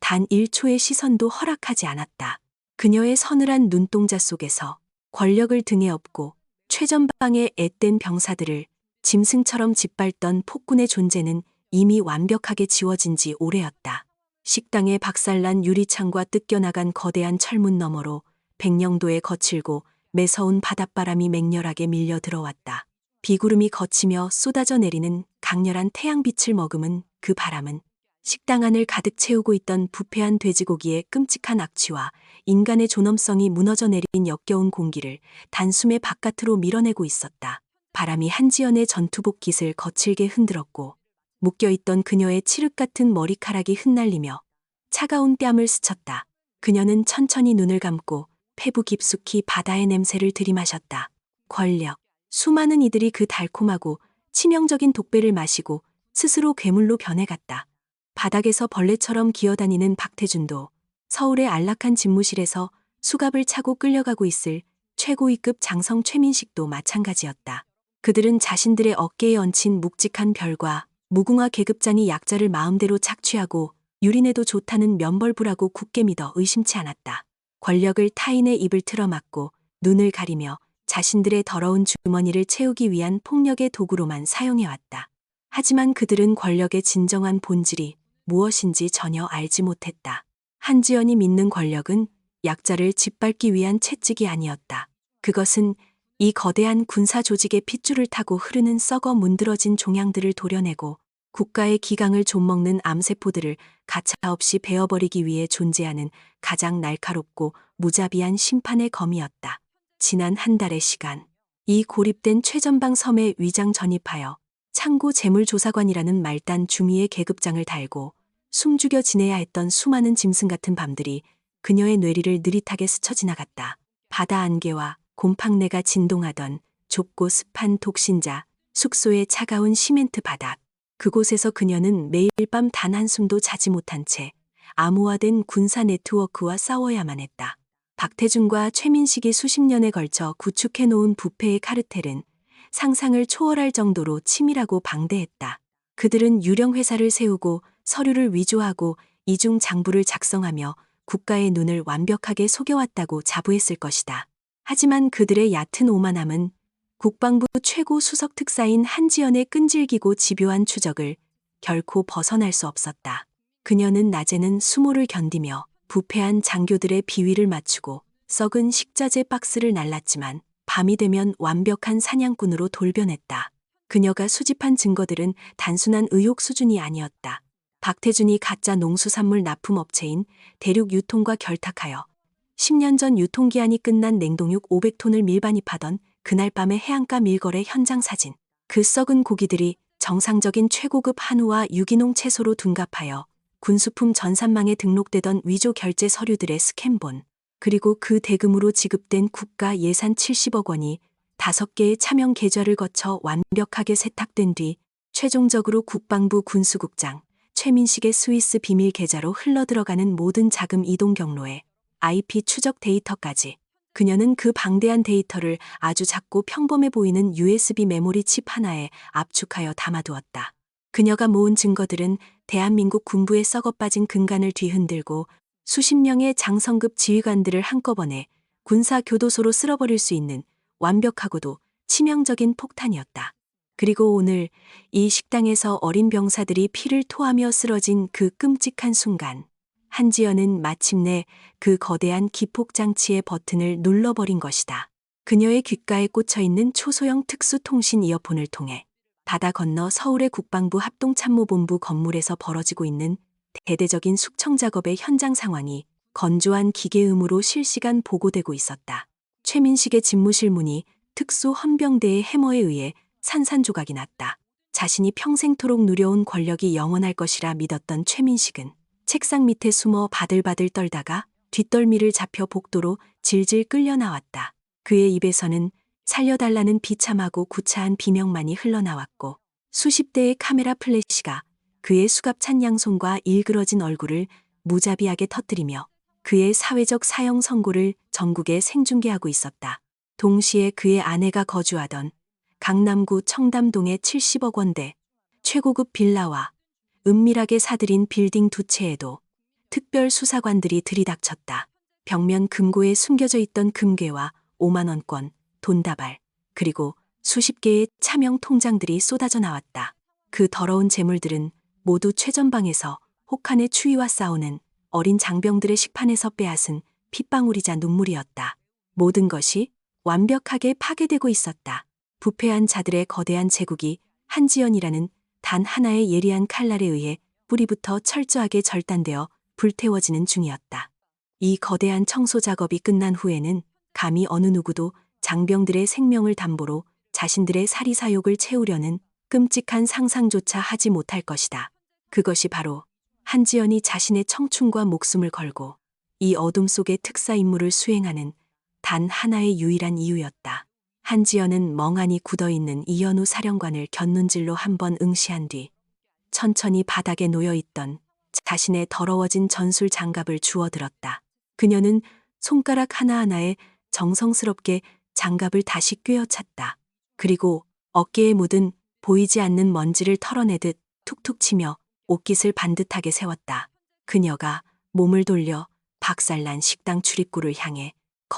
단 1초의 시선도 허락하지 않았다. 그녀의 서늘한 눈동자 속에서 권력을 등에 업고 최전방의 앳된 병사들을 짐승처럼 짓밟던 폭군의 존재는 이미 완벽하게 지워진 지 오래였다. 식당의 박살난 유리창과 뜯겨나간 거대한 철문 너머로 백령도의 거칠고 매서운 바닷바람이 맹렬하게 밀려 들어왔다. 비구름이 걷히며 쏟아져 내리는 강렬한 태양빛을 머금은 그 바람은 식당 안을 가득 채우고 있던 부패한 돼지고기의 끔찍한 악취와 인간의 존엄성이 무너져 내린 역겨운 공기를 단숨에 바깥으로 밀어내고 있었다. 바람이 한지연의 전투복 깃을 거칠게 흔들었고 묶여있던 그녀의 칠흑 같은 머리카락이 흩날리며 차가운 뺨을 스쳤다. 그녀는 천천히 눈을 감고 폐부 깊숙이 바다의 냄새를 들이마셨다. 권력. 수많은 이들이 그 달콤하고 치명적인 독배를 마시고 스스로 괴물로 변해갔다. 바닥에서 벌레처럼 기어다니는 박태준도 서울의 안락한 집무실에서 수갑을 차고 끌려가고 있을 최고위급 장성 최민식도 마찬가지였다. 그들은 자신들의 어깨에 얹힌 묵직한 별과 무궁화 계급장이 약자를 마음대로 착취하고 유린해도 좋다는 면벌부라고 굳게 믿어 의심치 않았다. 권력을 타인의 입을 틀어막고 눈을 가리며 자신들의 더러운 주머니를 채우기 위한 폭력의 도구로만 사용해왔다. 하지만 그들은 권력의 진정한 본질이 무엇인지 전혀 알지 못했다. 한지연이 믿는 권력은 약자를 짓밟기 위한 채찍이 아니었다. 그것은 이 거대한 군사 조직의 핏줄을 타고 흐르는 썩어 문드러진 종양들을 도려내고 국가의 기강을 좀먹는 암세포들을 가차없이 베어버리기 위해 존재하는 가장 날카롭고 무자비한 심판의 검이었다. 지난 한 달의 시간, 이 고립된 최전방 섬에 위장 전입하여 창고 재물조사관이라는 말단 중위의 계급장을 달고 숨죽여 지내야 했던 수많은 짐승 같은 밤들이 그녀의 뇌리를 느릿하게 스쳐 지나갔다. 바다 안개와 곰팡내가 진동하던 좁고 습한 독신자 숙소의 차가운 시멘트 바닥. 그곳에서 그녀는 매일 밤 단 한숨도 자지 못한 채 암호화된 군사 네트워크와 싸워야만 했다. 박태준과 최민식이 수십 년에 걸쳐 구축해놓은 부패의 카르텔은 상상을 초월할 정도로 치밀하고 방대했다. 그들은 유령 회사를 세우고 서류를 위조하고 이중 장부를 작성하며 국가의 눈을 완벽하게 속여왔다고 자부했을 것이다. 하지만 그들의 얕은 오만함은 국방부 최고 수석 특사인 한지연의 끈질기고 집요한 추적을 결코 벗어날 수 없었다. 그녀는 낮에는 수모를 견디며 부패한 장교들의 비위를 맞추고 썩은 식자재 박스를 날랐지만 밤이 되면 완벽한 사냥꾼으로 돌변했다. 그녀가 수집한 증거들은 단순한 의혹 수준이 아니었다. 박태준이 가짜 농수산물 납품업체인 대륙유통과 결탁하여 10년 전 유통기한이 끝난 냉동육 500톤을 밀반입하던 그날 밤의 해안가 밀거래 현장 사진. 그 썩은 고기들이 정상적인 최고급 한우와 유기농 채소로 둔갑하여 군수품 전산망에 등록되던 위조 결제 서류들의 스캔본. 그리고 그 대금으로 지급된 국가 예산 70억 원이 5개의 차명 계좌를 거쳐 완벽하게 세탁된 뒤 최종적으로 국방부 군수국장 최민식의 스위스 비밀 계좌로 흘러들어가는 모든 자금 이동 경로에 IP 추적 데이터까지. 그녀는 그 방대한 데이터를 아주 작고 평범해 보이는 USB 메모리 칩 하나에 압축하여 담아두었다. 그녀가 모은 증거들은 대한민국 군부의 썩어빠진 근간을 뒤흔들고 수십 명의 장성급 지휘관들을 한꺼번에 군사교도소로 쓸어버릴 수 있는 완벽하고도 치명적인 폭탄이었다. 그리고 오늘 이 식당에서 어린 병사들이 피를 토하며 쓰러진 그 끔찍한 순간, 한지연은 마침내 그 거대한 기폭장치의 버튼을 눌러버린 것이다. 그녀의 귓가에 꽂혀있는 초소형 특수통신 이어폰을 통해 바다 건너 서울의 국방부 합동참모본부 건물에서 벌어지고 있는 대대적인 숙청 작업의 현장 상황이 건조한 기계음으로 실시간 보고되고 있었다. 최민식의 집무실 문이 특수 헌병대의 해머에 의해 산산조각이 났다. 자신이 평생토록 누려온 권력이 영원할 것이라 믿었던 최민식은 책상 밑에 숨어 바들바들 떨다가 뒷덜미를 잡혀 복도로 질질 끌려 나왔다. 그의 입에서는 살려달라는 비참하고 구차한 비명만이 흘러나왔고 수십 대의 카메라 플래시가 그의 수갑찬 양손과 일그러진 얼굴을 무자비하게 터뜨리며 그의 사회적 사형 선고를 전국에 생중계하고 있었다. 동시에 그의 아내가 거주하던 강남구 청담동의 70억 원대 최고급 빌라와 은밀하게 사들인 빌딩 2채에도 특별 수사관들이 들이닥쳤다. 벽면 금고에 숨겨져 있던 금괴와 5만 원권, 돈다발, 그리고 수십 개의 차명 통장들이 쏟아져 나왔다. 그 더러운 재물들은 모두 최전방에서 혹한의 추위와 싸우는 어린 장병들의 식판에서 빼앗은 핏방울이자 눈물이었다. 모든 것이 완벽하게 파괴되고 있었다. 부패한 자들의 거대한 제국이 한지연이라는 단 하나의 예리한 칼날에 의해 뿌리부터 철저하게 절단되어 불태워지는 중이었다. 이 거대한 청소 작업이 끝난 후에는 감히 어느 누구도 장병들의 생명을 담보로 자신들의 사리사욕을 채우려는 끔찍한 상상조차 하지 못할 것이다. 그것이 바로 한지연이 자신의 청춘과 목숨을 걸고 이 어둠 속의 특사 임무를 수행하는 단 하나의 유일한 이유였다. 한지연은 멍하니 굳어있는 이현우 사령관을 곁눈질로 한번 응시한 뒤 천천히 바닥에 놓여있던 자신의 더러워진 전술 장갑을 주워들었다. 그녀는 손가락 하나하나에 정성스럽게 장갑을 다시 꿰어찼다. 그리고 어깨에 묻은 보이지 않는 먼지를 털어내듯 툭툭 치며 옷깃을 반듯하게 세웠다. 그녀가 몸을 돌려 박살난 식당 출입구를 향해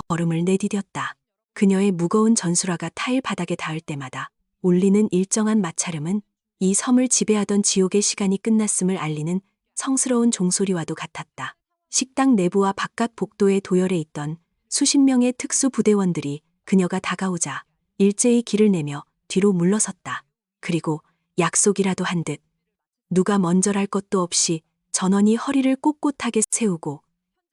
걸음을 내디뎠다. 그녀의 무거운 전술화가 타일 바닥에 닿을 때마다 울리는 일정한 마찰음은 이 섬을 지배하던 지옥의 시간이 끝났음을 알리는 성스러운 종소리와도 같았다. 식당 내부와 바깥 복도에 도열해 있던 수십 명의 특수부대원들이 그녀가 다가오자 일제히 길을 내며 뒤로 물러섰다. 그리고 약속이라도 한 듯 누가 먼저랄 것도 없이 전원이 허리를 꼿꼿하게 세우고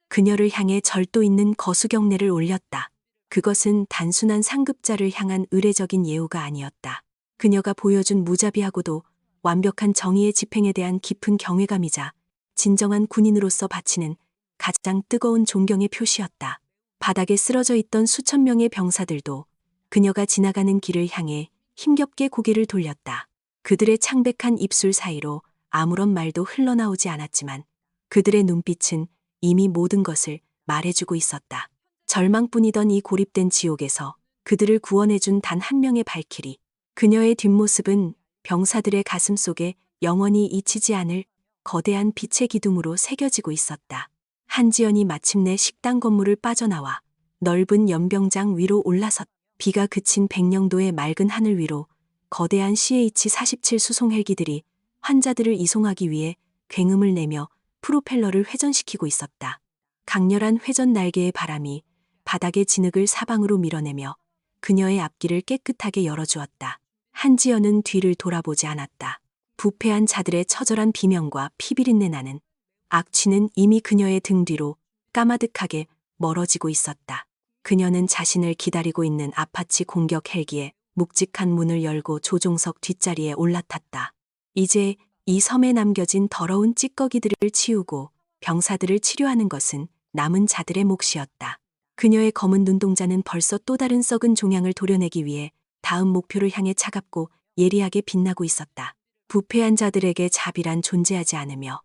그녀를 향해 절도 있는 거수경례를 올렸다. 그것은 단순한 상급자를 향한 의례적인 예우가 아니었다. 그녀가 보여준 무자비하고도 완벽한 정의의 집행에 대한 깊은 경외감이자 진정한 군인으로서 바치는 가장 뜨거운 존경의 표시였다. 바닥에 쓰러져 있던 수천 명의 병사들도 그녀가 지나가는 길을 향해 힘겹게 고개를 돌렸다. 그들의 창백한 입술 사이로 아무런 말도 흘러나오지 않았지만 그들의 눈빛은 이미 모든 것을 말해주고 있었다. 절망뿐이던 이 고립된 지옥에서 그들을 구원해준 단 한 명의 발길이, 그녀의 뒷모습은 병사들의 가슴 속에 영원히 잊히지 않을 거대한 빛의 기둥으로 새겨지고 있었다. 한지연이 마침내 식당 건물을 빠져나와 넓은 연병장 위로 올라섰다. 비가 그친 백령도의 맑은 하늘 위로 거대한 CH-47 수송 헬기들이 환자들을 이송하기 위해 굉음을 내며 프로펠러를 회전시키고 있었다. 강렬한 회전 날개의 바람이 바닥의 진흙을 사방으로 밀어내며 그녀의 앞길을 깨끗하게 열어주었다. 한지연은 뒤를 돌아보지 않았다. 부패한 자들의 처절한 비명과 피비린내 나는 악취는 이미 그녀의 등 뒤로 까마득하게 멀어지고 있었다. 그녀는 자신을 기다리고 있는 아파치 공격 헬기에 묵직한 문을 열고 조종석 뒷자리에 올라탔다. 이제 이 섬에 남겨진 더러운 찌꺼기들을 치우고 병사들을 치료하는 것은 남은 자들의 몫이었다. 그녀의 검은 눈동자는 벌써 또 다른 썩은 종양을 도려내기 위해 다음 목표를 향해 차갑고 예리하게 빛나고 있었다. 부패한 자들에게 자비란 존재하지 않으며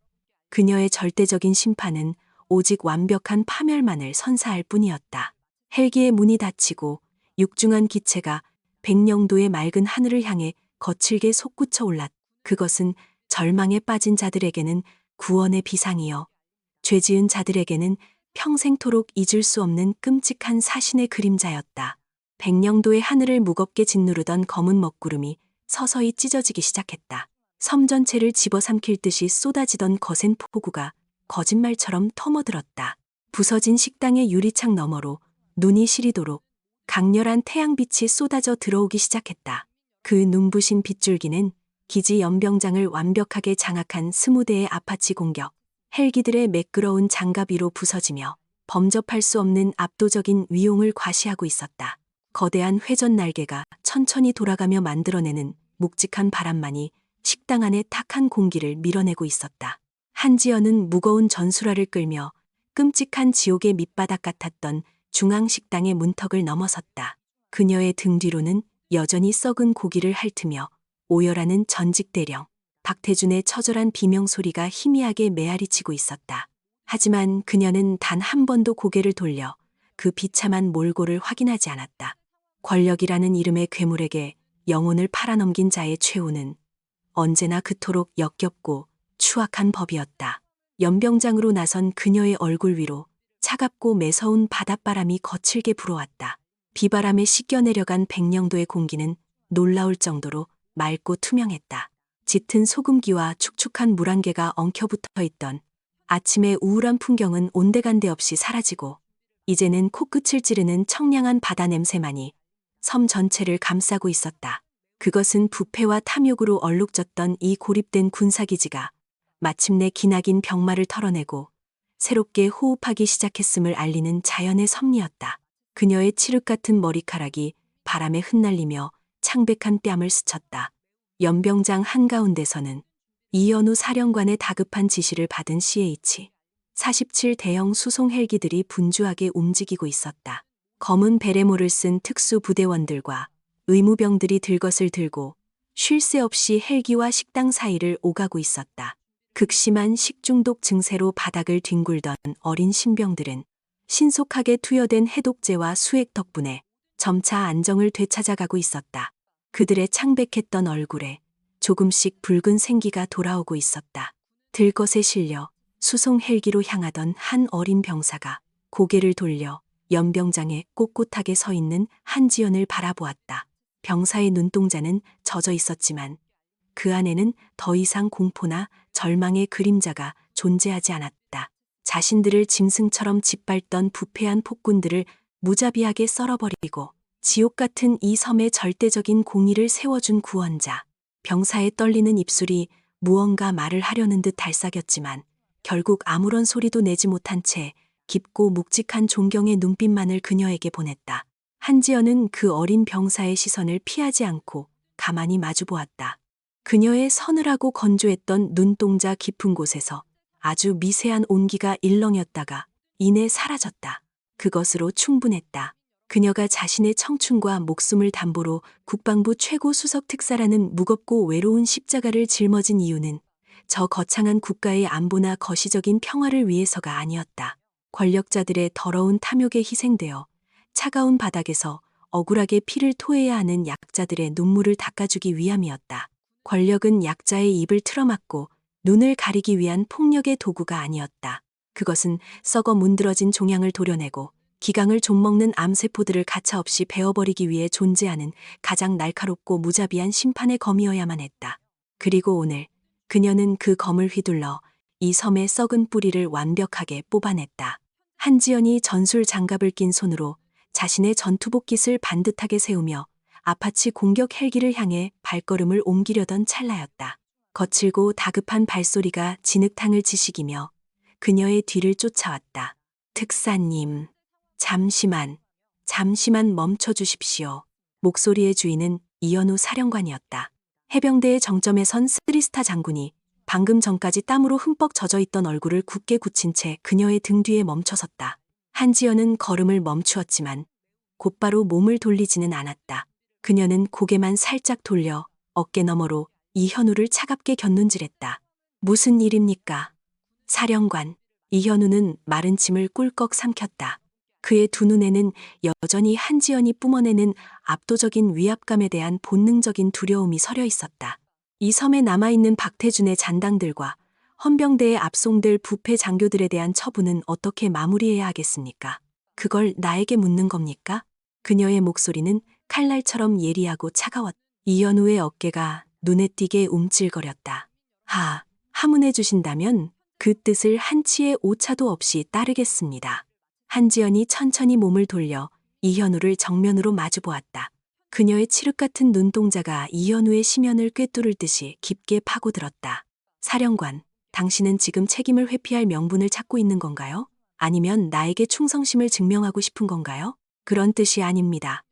그녀의 절대적인 심판은 오직 완벽한 파멸만을 선사할 뿐이었다. 헬기의 문이 닫히고 육중한 기체가 백령도의 맑은 하늘을 향해 거칠게 솟구쳐 올랐다. 그것은 절망에 빠진 자들에게는 구원의 비상이요, 죄지은 자들에게는 평생토록 잊을 수 없는 끔찍한 사신의 그림자였다. 백령도의 하늘을 무겁게 짓누르던 검은 먹구름이 서서히 찢어지기 시작했다. 섬 전체를 집어삼킬 듯이 쏟아지던 거센 폭우가 거짓말처럼 터머들었다. 부서진 식당의 유리창 너머로 눈이 시리도록 강렬한 태양빛이 쏟아져 들어오기 시작했다. 그 눈부신 빗줄기는 기지 연병장을 완벽하게 장악한 20대의 아파치 공격 헬기들의 매끄러운 장갑 위로 부서지며 범접할 수 없는 압도적인 위용을 과시하고 있었다. 거대한 회전 날개가 천천히 돌아가며 만들어내는 묵직한 바람만이 식당 안의 탁한 공기를 밀어내고 있었다. 한지연은 무거운 전술화를 끌며 끔찍한 지옥의 밑바닥 같았던 중앙식당의 문턱을 넘어섰다. 그녀의 등 뒤로는 여전히 썩은 고기를 핥으며 오열하는 전직 대령 박태준의 처절한 비명소리가 희미하게 메아리치고 있었다. 하지만 그녀는 단 한 번도 고개를 돌려 그 비참한 몰골을 확인하지 않았다. 권력이라는 이름의 괴물에게 영혼을 팔아넘긴 자의 최후는 언제나 그토록 역겹고 추악한 법이었다. 연병장으로 나선 그녀의 얼굴 위로 차갑고 매서운 바닷바람이 거칠게 불어왔다. 비바람에 씻겨내려간 백령도의 공기는 놀라울 정도로 맑고 투명했다. 짙은 소금기와 축축한 물안개가 엉켜붙어 있던 아침의 우울한 풍경은 온데간데 없이 사라지고 이제는 코끝을 찌르는 청량한 바다 냄새만이 섬 전체를 감싸고 있었다. 그것은 부패와 탐욕으로 얼룩졌던 이 고립된 군사기지가 마침내 기나긴 병마를 털어내고 새롭게 호흡하기 시작했음을 알리는 자연의 섭리였다. 그녀의 칠흑 같은 머리카락이 바람에 흩날리며 창백한 뺨을 스쳤다. 연병장 한가운데서는 이현우 사령관의 다급한 지시를 받은 CH-47 대형 수송 헬기들이 분주하게 움직이고 있었다. 검은 베레모를 쓴 특수 부대원들과 의무병들이 들것을 들고 쉴 새 없이 헬기와 식당 사이를 오가고 있었다. 극심한 식중독 증세로 바닥을 뒹굴던 어린 신병들은 신속하게 투여된 해독제와 수액 덕분에 점차 안정을 되찾아가고 있었다. 그들의 창백했던 얼굴에 조금씩 붉은 생기가 돌아오고 있었다. 들것에 실려 수송 헬기로 향하던 한 어린 병사가 고개를 돌려 연병장에 꼿꼿하게 서 있는 한지연을 바라보았다. 병사의 눈동자는 젖어 있었지만 그 안에는 더 이상 공포나 절망의 그림자가 존재하지 않았다. 자신들을 짐승처럼 짓밟던 부패한 폭군들을 무자비하게 썰어버리고 지옥 같은 이 섬의 절대적인 공의를 세워준 구원자. 병사의 떨리는 입술이 무언가 말을 하려는 듯 달싹였지만 결국 아무런 소리도 내지 못한 채 깊고 묵직한 존경의 눈빛만을 그녀에게 보냈다. 한지연은 그 어린 병사의 시선을 피하지 않고 가만히 마주보았다. 그녀의 서늘하고 건조했던 눈동자 깊은 곳에서 아주 미세한 온기가 일렁였다가 이내 사라졌다. 그것으로 충분했다. 그녀가 자신의 청춘과 목숨을 담보로 국방부 최고 수석 특사라는 무겁고 외로운 십자가를 짊어진 이유는 저 거창한 국가의 안보나 거시적인 평화를 위해서가 아니었다. 권력자들의 더러운 탐욕에 희생되어 차가운 바닥에서 억울하게 피를 토해야 하는 약자들의 눈물을 닦아주기 위함이었다. 권력은 약자의 입을 틀어막고 눈을 가리기 위한 폭력의 도구가 아니었다. 그것은 썩어 문드러진 종양을 도려내고 기강을 좀먹는 암세포들을 가차없이 베어버리기 위해 존재하는 가장 날카롭고 무자비한 심판의 검이어야만 했다. 그리고 오늘 그녀는 그 검을 휘둘러 이 섬의 썩은 뿌리를 완벽하게 뽑아냈다. 한지연이 전술 장갑을 낀 손으로 자신의 전투복 깃을 반듯하게 세우며 아파치 공격 헬기를 향해 발걸음을 옮기려던 찰나였다. 거칠고 다급한 발소리가 진흙탕을 지식이며 그녀의 뒤를 쫓아왔다. 특사님, 잠시만 멈춰 주십시오. 목소리의 주인은 이현우 사령관이었다. 해병대의 정점에 선 쓰리스타 장군이 방금 전까지 땀으로 흠뻑 젖어 있던 얼굴을 굳게 굳힌 채 그녀의 등 뒤에 멈춰섰다. 한지연은 걸음을 멈추었지만 곧바로 몸을 돌리지는 않았다. 그녀는 고개만 살짝 돌려 어깨 너머로 이현우를 차갑게 곁눈질했다. 무슨 일입니까? 사령관. 이현우는 마른 침을 꿀꺽 삼켰다. 그의 두 눈에는 여전히 한지연이 뿜어내는 압도적인 위압감에 대한 본능적인 두려움이 서려 있었다. 이 섬에 남아있는 박태준의 잔당들과 헌병대에 압송될 부패 장교들에 대한 처분은 어떻게 마무리해야 하겠습니까? 그걸 나에게 묻는 겁니까? 그녀의 목소리는 칼날처럼 예리하고 차가웠다. 이현우의 어깨가 눈에 띄게 움찔거렸다. 하문해 주신다면 그 뜻을 한치의 오차도 없이 따르겠습니다. 한지연이 천천히 몸을 돌려 이현우를 정면으로 마주보았다. 그녀의 칠흑 같은 눈동자가 이현우의 심연을 꿰뚫을 듯이 깊게 파고들었다. 사령관, 당신은 지금 책임을 회피할 명분을 찾고 있는 건가요? 아니면 나에게 충성심을 증명하고 싶은 건가요? 그런 뜻이 아닙니다.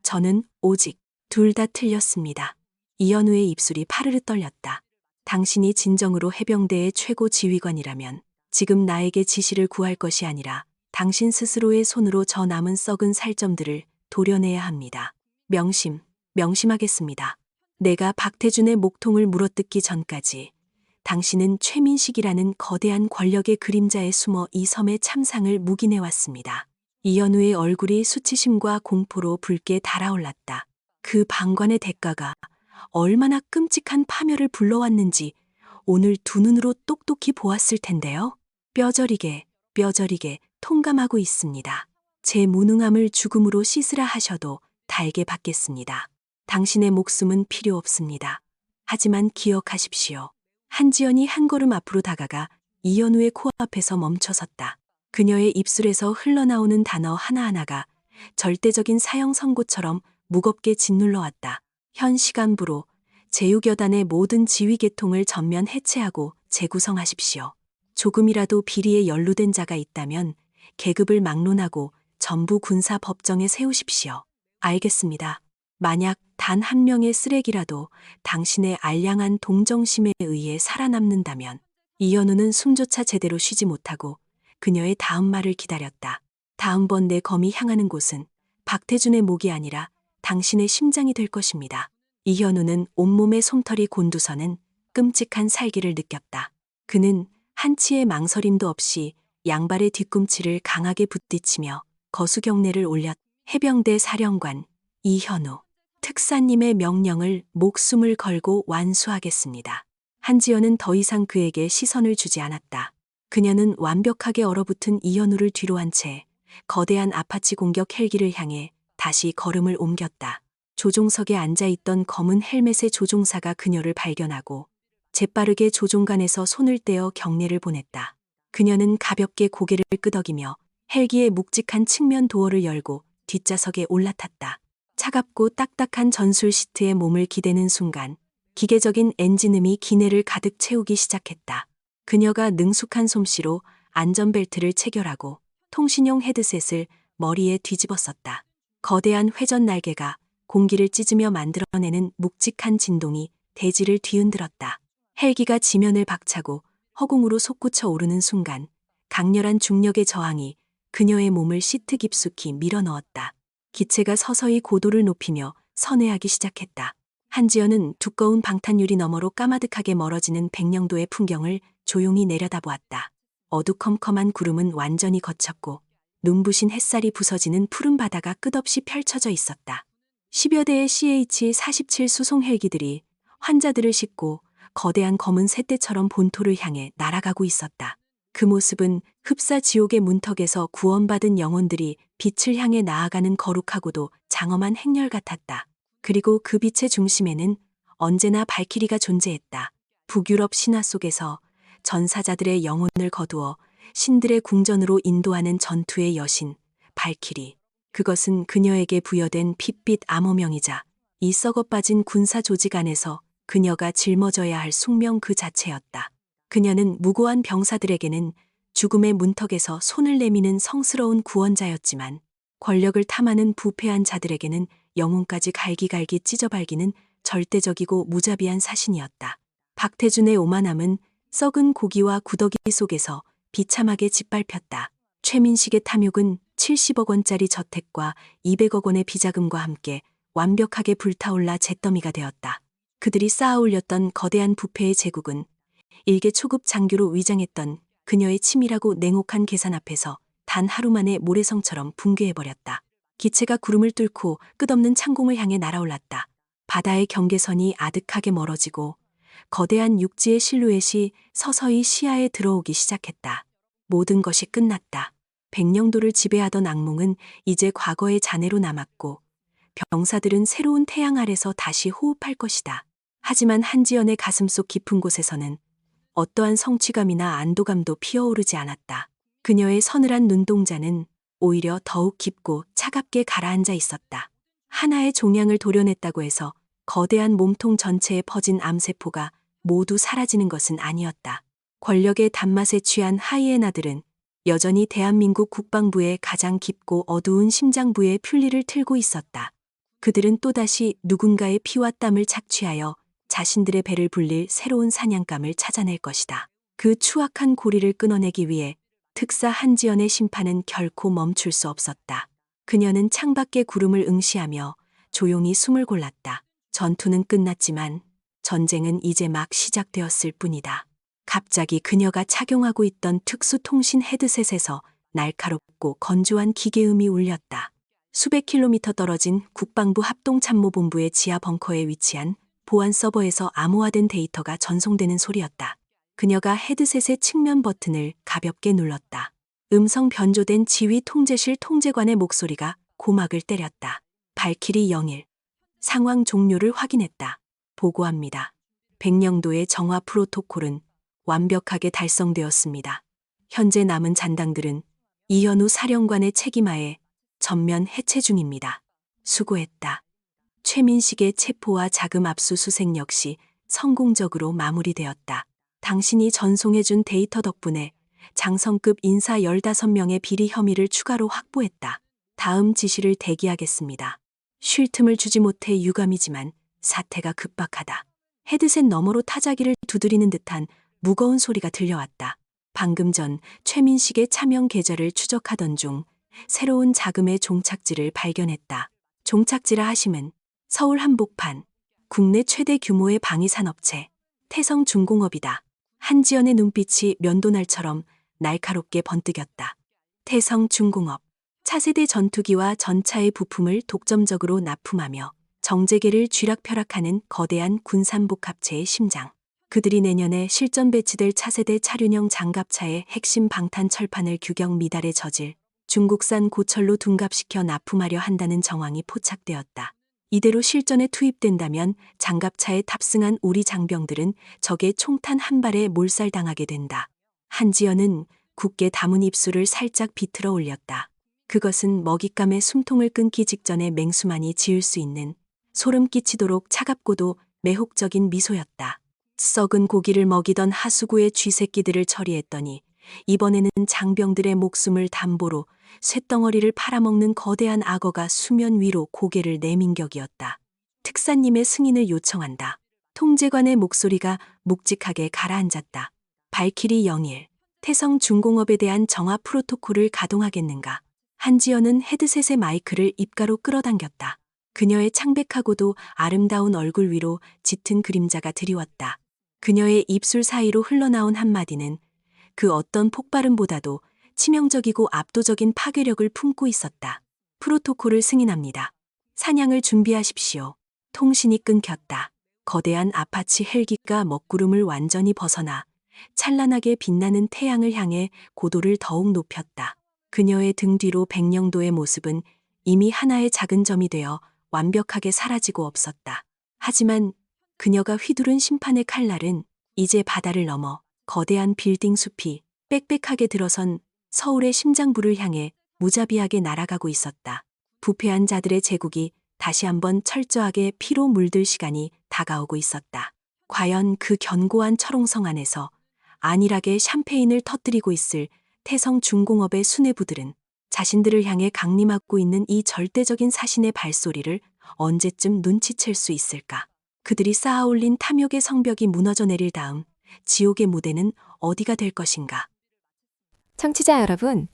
저는 오직 둘 다 틀렸습니다. 이현우의 입술이 파르르 떨렸다. 당신이 진정으로 해병대의 최고 지휘관이라면 지금 나에게 지시를 구할 것이 아니라 당신 스스로의 손으로 저 남은 썩은 살점들을 도려내야 합니다. 명심하겠습니다. 내가 박태준의 목통을 물어뜯기 전까지 당신은 최민식이라는 거대한 권력의 그림자에 숨어 이 섬의 참상을 묵인해왔습니다. 이현우의 얼굴이 수치심과 공포로 붉게 달아올랐다. 그 방관의 대가가 얼마나 끔찍한 파멸을 불러왔는지 오늘 두 눈으로 똑똑히 보았을 텐데요. 뼈저리게 통감하고 있습니다. 제 무능함을 죽음으로 씻으라 하셔도 달게 받겠습니다. 당신의 목숨은 필요 없습니다. 하지만 기억하십시오. 한지연이 한 걸음 앞으로 다가가 이현우의 코앞에서 멈춰섰다. 그녀의 입술에서 흘러나오는 단어 하나하나가 절대적인 사형 선고처럼 무겁게 짓눌러왔다. 현 시간부로 제육여단의 모든 지휘 계통을 전면 해체하고 재구성하십시오. 조금이라도 비리에 연루된 자가 있다면 계급을 막론하고 전부 군사 법정에 세우십시오. 알겠습니다. 만약 단 한 명의 쓰레기라도 당신의 알량한 동정심에 의해 살아남는다면. 이현우는 숨조차 제대로 쉬지 못하고 그녀의 다음 말을 기다렸다. 다음번 내 검이 향하는 곳은 박태준의 목이 아니라 당신의 심장이 될 것입니다. 이현우는 온몸의 솜털이 곤두서는 끔찍한 살기를 느꼈다. 그는 한치의 망설임도 없이 양발의 뒤꿈치를 강하게 부딪히며 거수경례를 올렸다. 해병대 사령관 이현우, 특사님의 명령을 목숨을 걸고 완수하겠습니다. 한지연은 더 이상 그에게 시선을 주지 않았다. 그녀는 완벽하게 얼어붙은 이현우를 뒤로 한 채 거대한 아파치 공격 헬기를 향해 다시 걸음을 옮겼다. 조종석에 앉아있던 검은 헬멧의 조종사가 그녀를 발견하고 재빠르게 조종관에서 손을 떼어 경례를 보냈다. 그녀는 가볍게 고개를 끄덕이며 헬기의 묵직한 측면 도어를 열고 뒷좌석에 올라탔다. 차갑고 딱딱한 전술 시트에 몸을 기대는 순간 기계적인 엔진음이 기내를 가득 채우기 시작했다. 그녀가 능숙한 솜씨로 안전벨트를 체결하고 통신용 헤드셋을 머리에 뒤집어 썼다. 거대한 회전 날개가 공기를 찢으며 만들어내는 묵직한 진동이 대지를 뒤흔들었다. 헬기가 지면을 박차고 허공으로 솟구쳐 오르는 순간 강렬한 중력의 저항이 그녀의 몸을 시트 깊숙이 밀어넣었다. 기체가 서서히 고도를 높이며 선회하기 시작했다. 한지연은 두꺼운 방탄유리 너머로 까마득하게 멀어지는 백령도의 풍경을 조용히 내려다보았다. 어두컴컴한 구름은 완전히 걷혔고 눈부신 햇살이 부서지는 푸른 바다가 끝없이 펼쳐져 있었다. 10여 대의 CH-47 수송 헬기들이 환자들을 싣고 거대한 검은 새떼처럼 본토를 향해 날아가고 있었다. 그 모습은 흡사 지옥의 문턱에서 구원받은 영혼들이 빛을 향해 나아가는 거룩하고도 장엄한 행렬 같았다. 그리고 그 빛의 중심에는 언제나 발키리가 존재했다. 북유럽 신화 속에서 전사자들의 영혼을 거두어 신들의 궁전으로 인도하는 전투의 여신, 발키리. 그것은 그녀에게 부여된 핏빛 암호명이자 이 썩어 빠진 군사 조직 안에서 그녀가 짊어져야 할 숙명 그 자체였다. 그녀는 무고한 병사들에게는 죽음의 문턱에서 손을 내미는 성스러운 구원자였지만 권력을 탐하는 부패한 자들에게는 영혼까지 갈기갈기 찢어발기는 절대적이고 무자비한 사신이었다. 박태준의 오만함은 썩은 고기와 구더기 속에서 비참하게 짓밟혔다. 최민식의 탐욕은 70억 원짜리 저택과 200억 원의 비자금과 함께 완벽하게 불타올라 잿더미가 되었다. 그들이 쌓아 올렸던 거대한 부패의 제국은 일개 초급 장교로 위장했던 그녀의 치밀하고 냉혹한 계산 앞에서 단 하루 만에 모래성처럼 붕괴해버렸다. 기체가 구름을 뚫고 끝없는 창공을 향해 날아올랐다. 바다의 경계선이 아득하게 멀어지고 거대한 육지의 실루엣이 서서히 시야에 들어오기 시작했다. 모든 것이 끝났다. 백령도를 지배하던 악몽은 이제 과거의 잔해로 남았고 병사들은 새로운 태양 아래서 다시 호흡할 것이다. 하지만 한지연의 가슴속 깊은 곳에서는 어떠한 성취감이나 안도감도 피어오르지 않았다. 그녀의 서늘한 눈동자는 오히려 더욱 깊고 차갑게 가라앉아 있었다. 하나의 종양을 도려냈다고 해서 거대한 몸통 전체에 퍼진 암세포가 모두 사라지는 것은 아니었다. 권력의 단맛에 취한 하이에나들은 여전히 대한민국 국방부의 가장 깊고 어두운 심장부에 풀리를 틀고 있었다. 그들은 또다시 누군가의 피와 땀을 착취하여 자신들의 배를 불릴 새로운 사냥감을 찾아낼 것이다. 그 추악한 고리를 끊어내기 위해 특사 한지연의 심판은 결코 멈출 수 없었다. 그녀는 창밖의 구름을 응시하며 조용히 숨을 골랐다. 전투는 끝났지만 전쟁은 이제 막 시작되었을 뿐이다. 갑자기 그녀가 착용하고 있던 특수통신 헤드셋에서 날카롭고 건조한 기계음이 울렸다. 수백 킬로미터 떨어진 국방부 합동참모본부의 지하 벙커에 위치한 보안 서버에서 암호화된 데이터가 전송되는 소리였다. 그녀가 헤드셋의 측면 버튼을 가볍게 눌렀다. 음성 변조된 지휘 통제실 통제관의 목소리가 고막을 때렸다. 발키리 01. 상황 종료를 확인했다. 보고합니다. 백령도의 정화 프로토콜은 완벽하게 달성되었습니다. 현재 남은 잔당들은 이현우 사령관의 책임하에 전면 해체 중입니다. 수고했다. 최민식의 체포와 자금 압수수색 역시 성공적으로 마무리되었다. 당신이 전송해준 데이터 덕분에 장성급 인사 15명의 비리 혐의를 추가로 확보했다. 다음 지시를 대기하겠습니다. 쉴 틈을 주지 못해 유감이지만 사태가 급박하다. 헤드셋 너머로 타자기를 두드리는 듯한 무거운 소리가 들려왔다. 방금 전 최민식의 차명 계좌를 추적하던 중 새로운 자금의 종착지를 발견했다. 종착지라 하심은 서울 한복판, 국내 최대 규모의 방위산업체, 태성중공업이다. 한지연의 눈빛이 면도날처럼 날카롭게 번뜩였다. 태성중공업, 차세대 전투기와 전차의 부품을 독점적으로 납품하며 정재계를 쥐락펴락하는 거대한 군산복합체의 심장. 그들이 내년에 실전 배치될 차세대 차륜형 장갑차의 핵심 방탄 철판을 규격 미달에 젖을 중국산 고철로 둔갑시켜 납품하려 한다는 정황이 포착되었다. 이대로 실전에 투입된다면 장갑차에 탑승한 우리 장병들은 적의 총탄 한 발에 몰살당하게 된다. 한지연은 굳게 담은 입술을 살짝 비틀어 올렸다. 그것은 먹잇감의 숨통을 끊기 직전에 맹수만이 지을 수 있는 소름 끼치도록 차갑고도 매혹적인 미소였다. 썩은 고기를 먹이던 하수구의 쥐새끼들을 처리했더니 이번에는 장병들의 목숨을 담보로 쇳덩어리를 팔아먹는 거대한 악어가 수면 위로 고개를 내민 격이었다. 특사님의 승인을 요청한다. 통제관의 목소리가 묵직하게 가라앉았다. 발키리 01. 태성중공업에 대한 정화 프로토콜을 가동하겠는가. 한지연은 헤드셋의 마이크를 입가로 끌어당겼다. 그녀의 창백하고도 아름다운 얼굴 위로 짙은 그림자가 드리웠다. 그녀의 입술 사이로 흘러나온 한마디는 그 어떤 폭발음보다도 치명적이고 압도적인 파괴력을 품고 있었다. 프로토콜을 승인합니다. 사냥을 준비하십시오. 통신이 끊겼다. 거대한 아파치 헬기가 먹구름을 완전히 벗어나 찬란하게 빛나는 태양을 향해 고도를 더욱 높였다. 그녀의 등 뒤로 백령도의 모습은 이미 하나의 작은 점이 되어 완벽하게 사라지고 없었다. 하지만 그녀가 휘두른 심판의 칼날은 이제 바다를 넘어 거대한 빌딩 숲이 빽빽하게 들어선 서울의 심장부를 향해 무자비하게 날아가고 있었다. 부패한 자들의 제국이 다시 한번 철저하게 피로 물들 시간이 다가오고 있었다. 과연 그 견고한 철옹성 안에서 안일하게 샴페인을 터뜨리고 있을 태성 중공업의 수뇌부들은 자신들을 향해 강림하고 있는 이 절대적인 사신의 발소리를 언제쯤 눈치챌 수 있을까? 그들이 쌓아올린 탐욕의 성벽이 무너져 내릴 다음 지옥의 무대는 어디가 될 것인가? 청취자 여러분,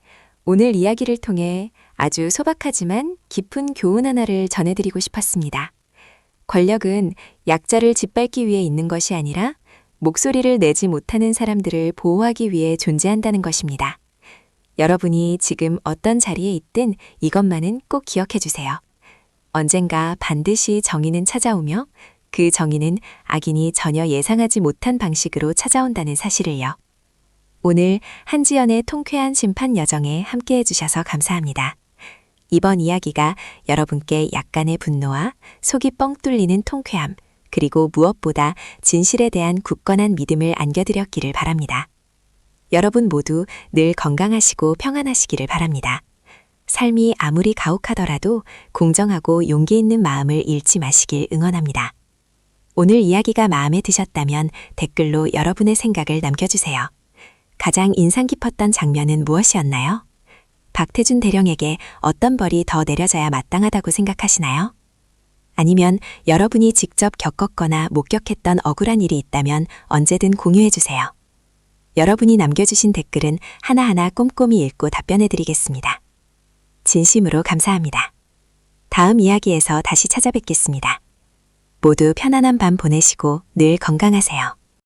오늘 이야기를 통해 아주 소박하지만 깊은 교훈 하나를 전해드리고 싶었습니다. 권력은 약자를 짓밟기 위해 있는 것이 아니라 목소리를 내지 못하는 사람들을 보호하기 위해 존재한다는 것입니다. 여러분이 지금 어떤 자리에 있든 이것만은 꼭 기억해 주세요. 언젠가 반드시 정의는 찾아오며 그 정의는 악인이 전혀 예상하지 못한 방식으로 찾아온다는 사실을요. 오늘 한지연의 통쾌한 심판 여정에 함께해 주셔서 감사합니다. 이번 이야기가 여러분께 약간의 분노와 속이 뻥 뚫리는 통쾌함, 그리고 무엇보다 진실에 대한 굳건한 믿음을 안겨드렸기를 바랍니다. 여러분 모두 늘 건강하시고 평안하시기를 바랍니다. 삶이 아무리 가혹하더라도 공정하고 용기 있는 마음을 잃지 마시길 응원합니다. 오늘 이야기가 마음에 드셨다면 댓글로 여러분의 생각을 남겨주세요. 가장 인상 깊었던 장면은 무엇이었나요? 박태준 대령에게 어떤 벌이 더 내려져야 마땅하다고 생각하시나요? 아니면 여러분이 직접 겪었거나 목격했던 억울한 일이 있다면 언제든 공유해주세요. 여러분이 남겨주신 댓글은 하나하나 꼼꼼히 읽고 답변해드리겠습니다. 진심으로 감사합니다. 다음 이야기에서 다시 찾아뵙겠습니다. 모두 편안한 밤 보내시고 늘 건강하세요.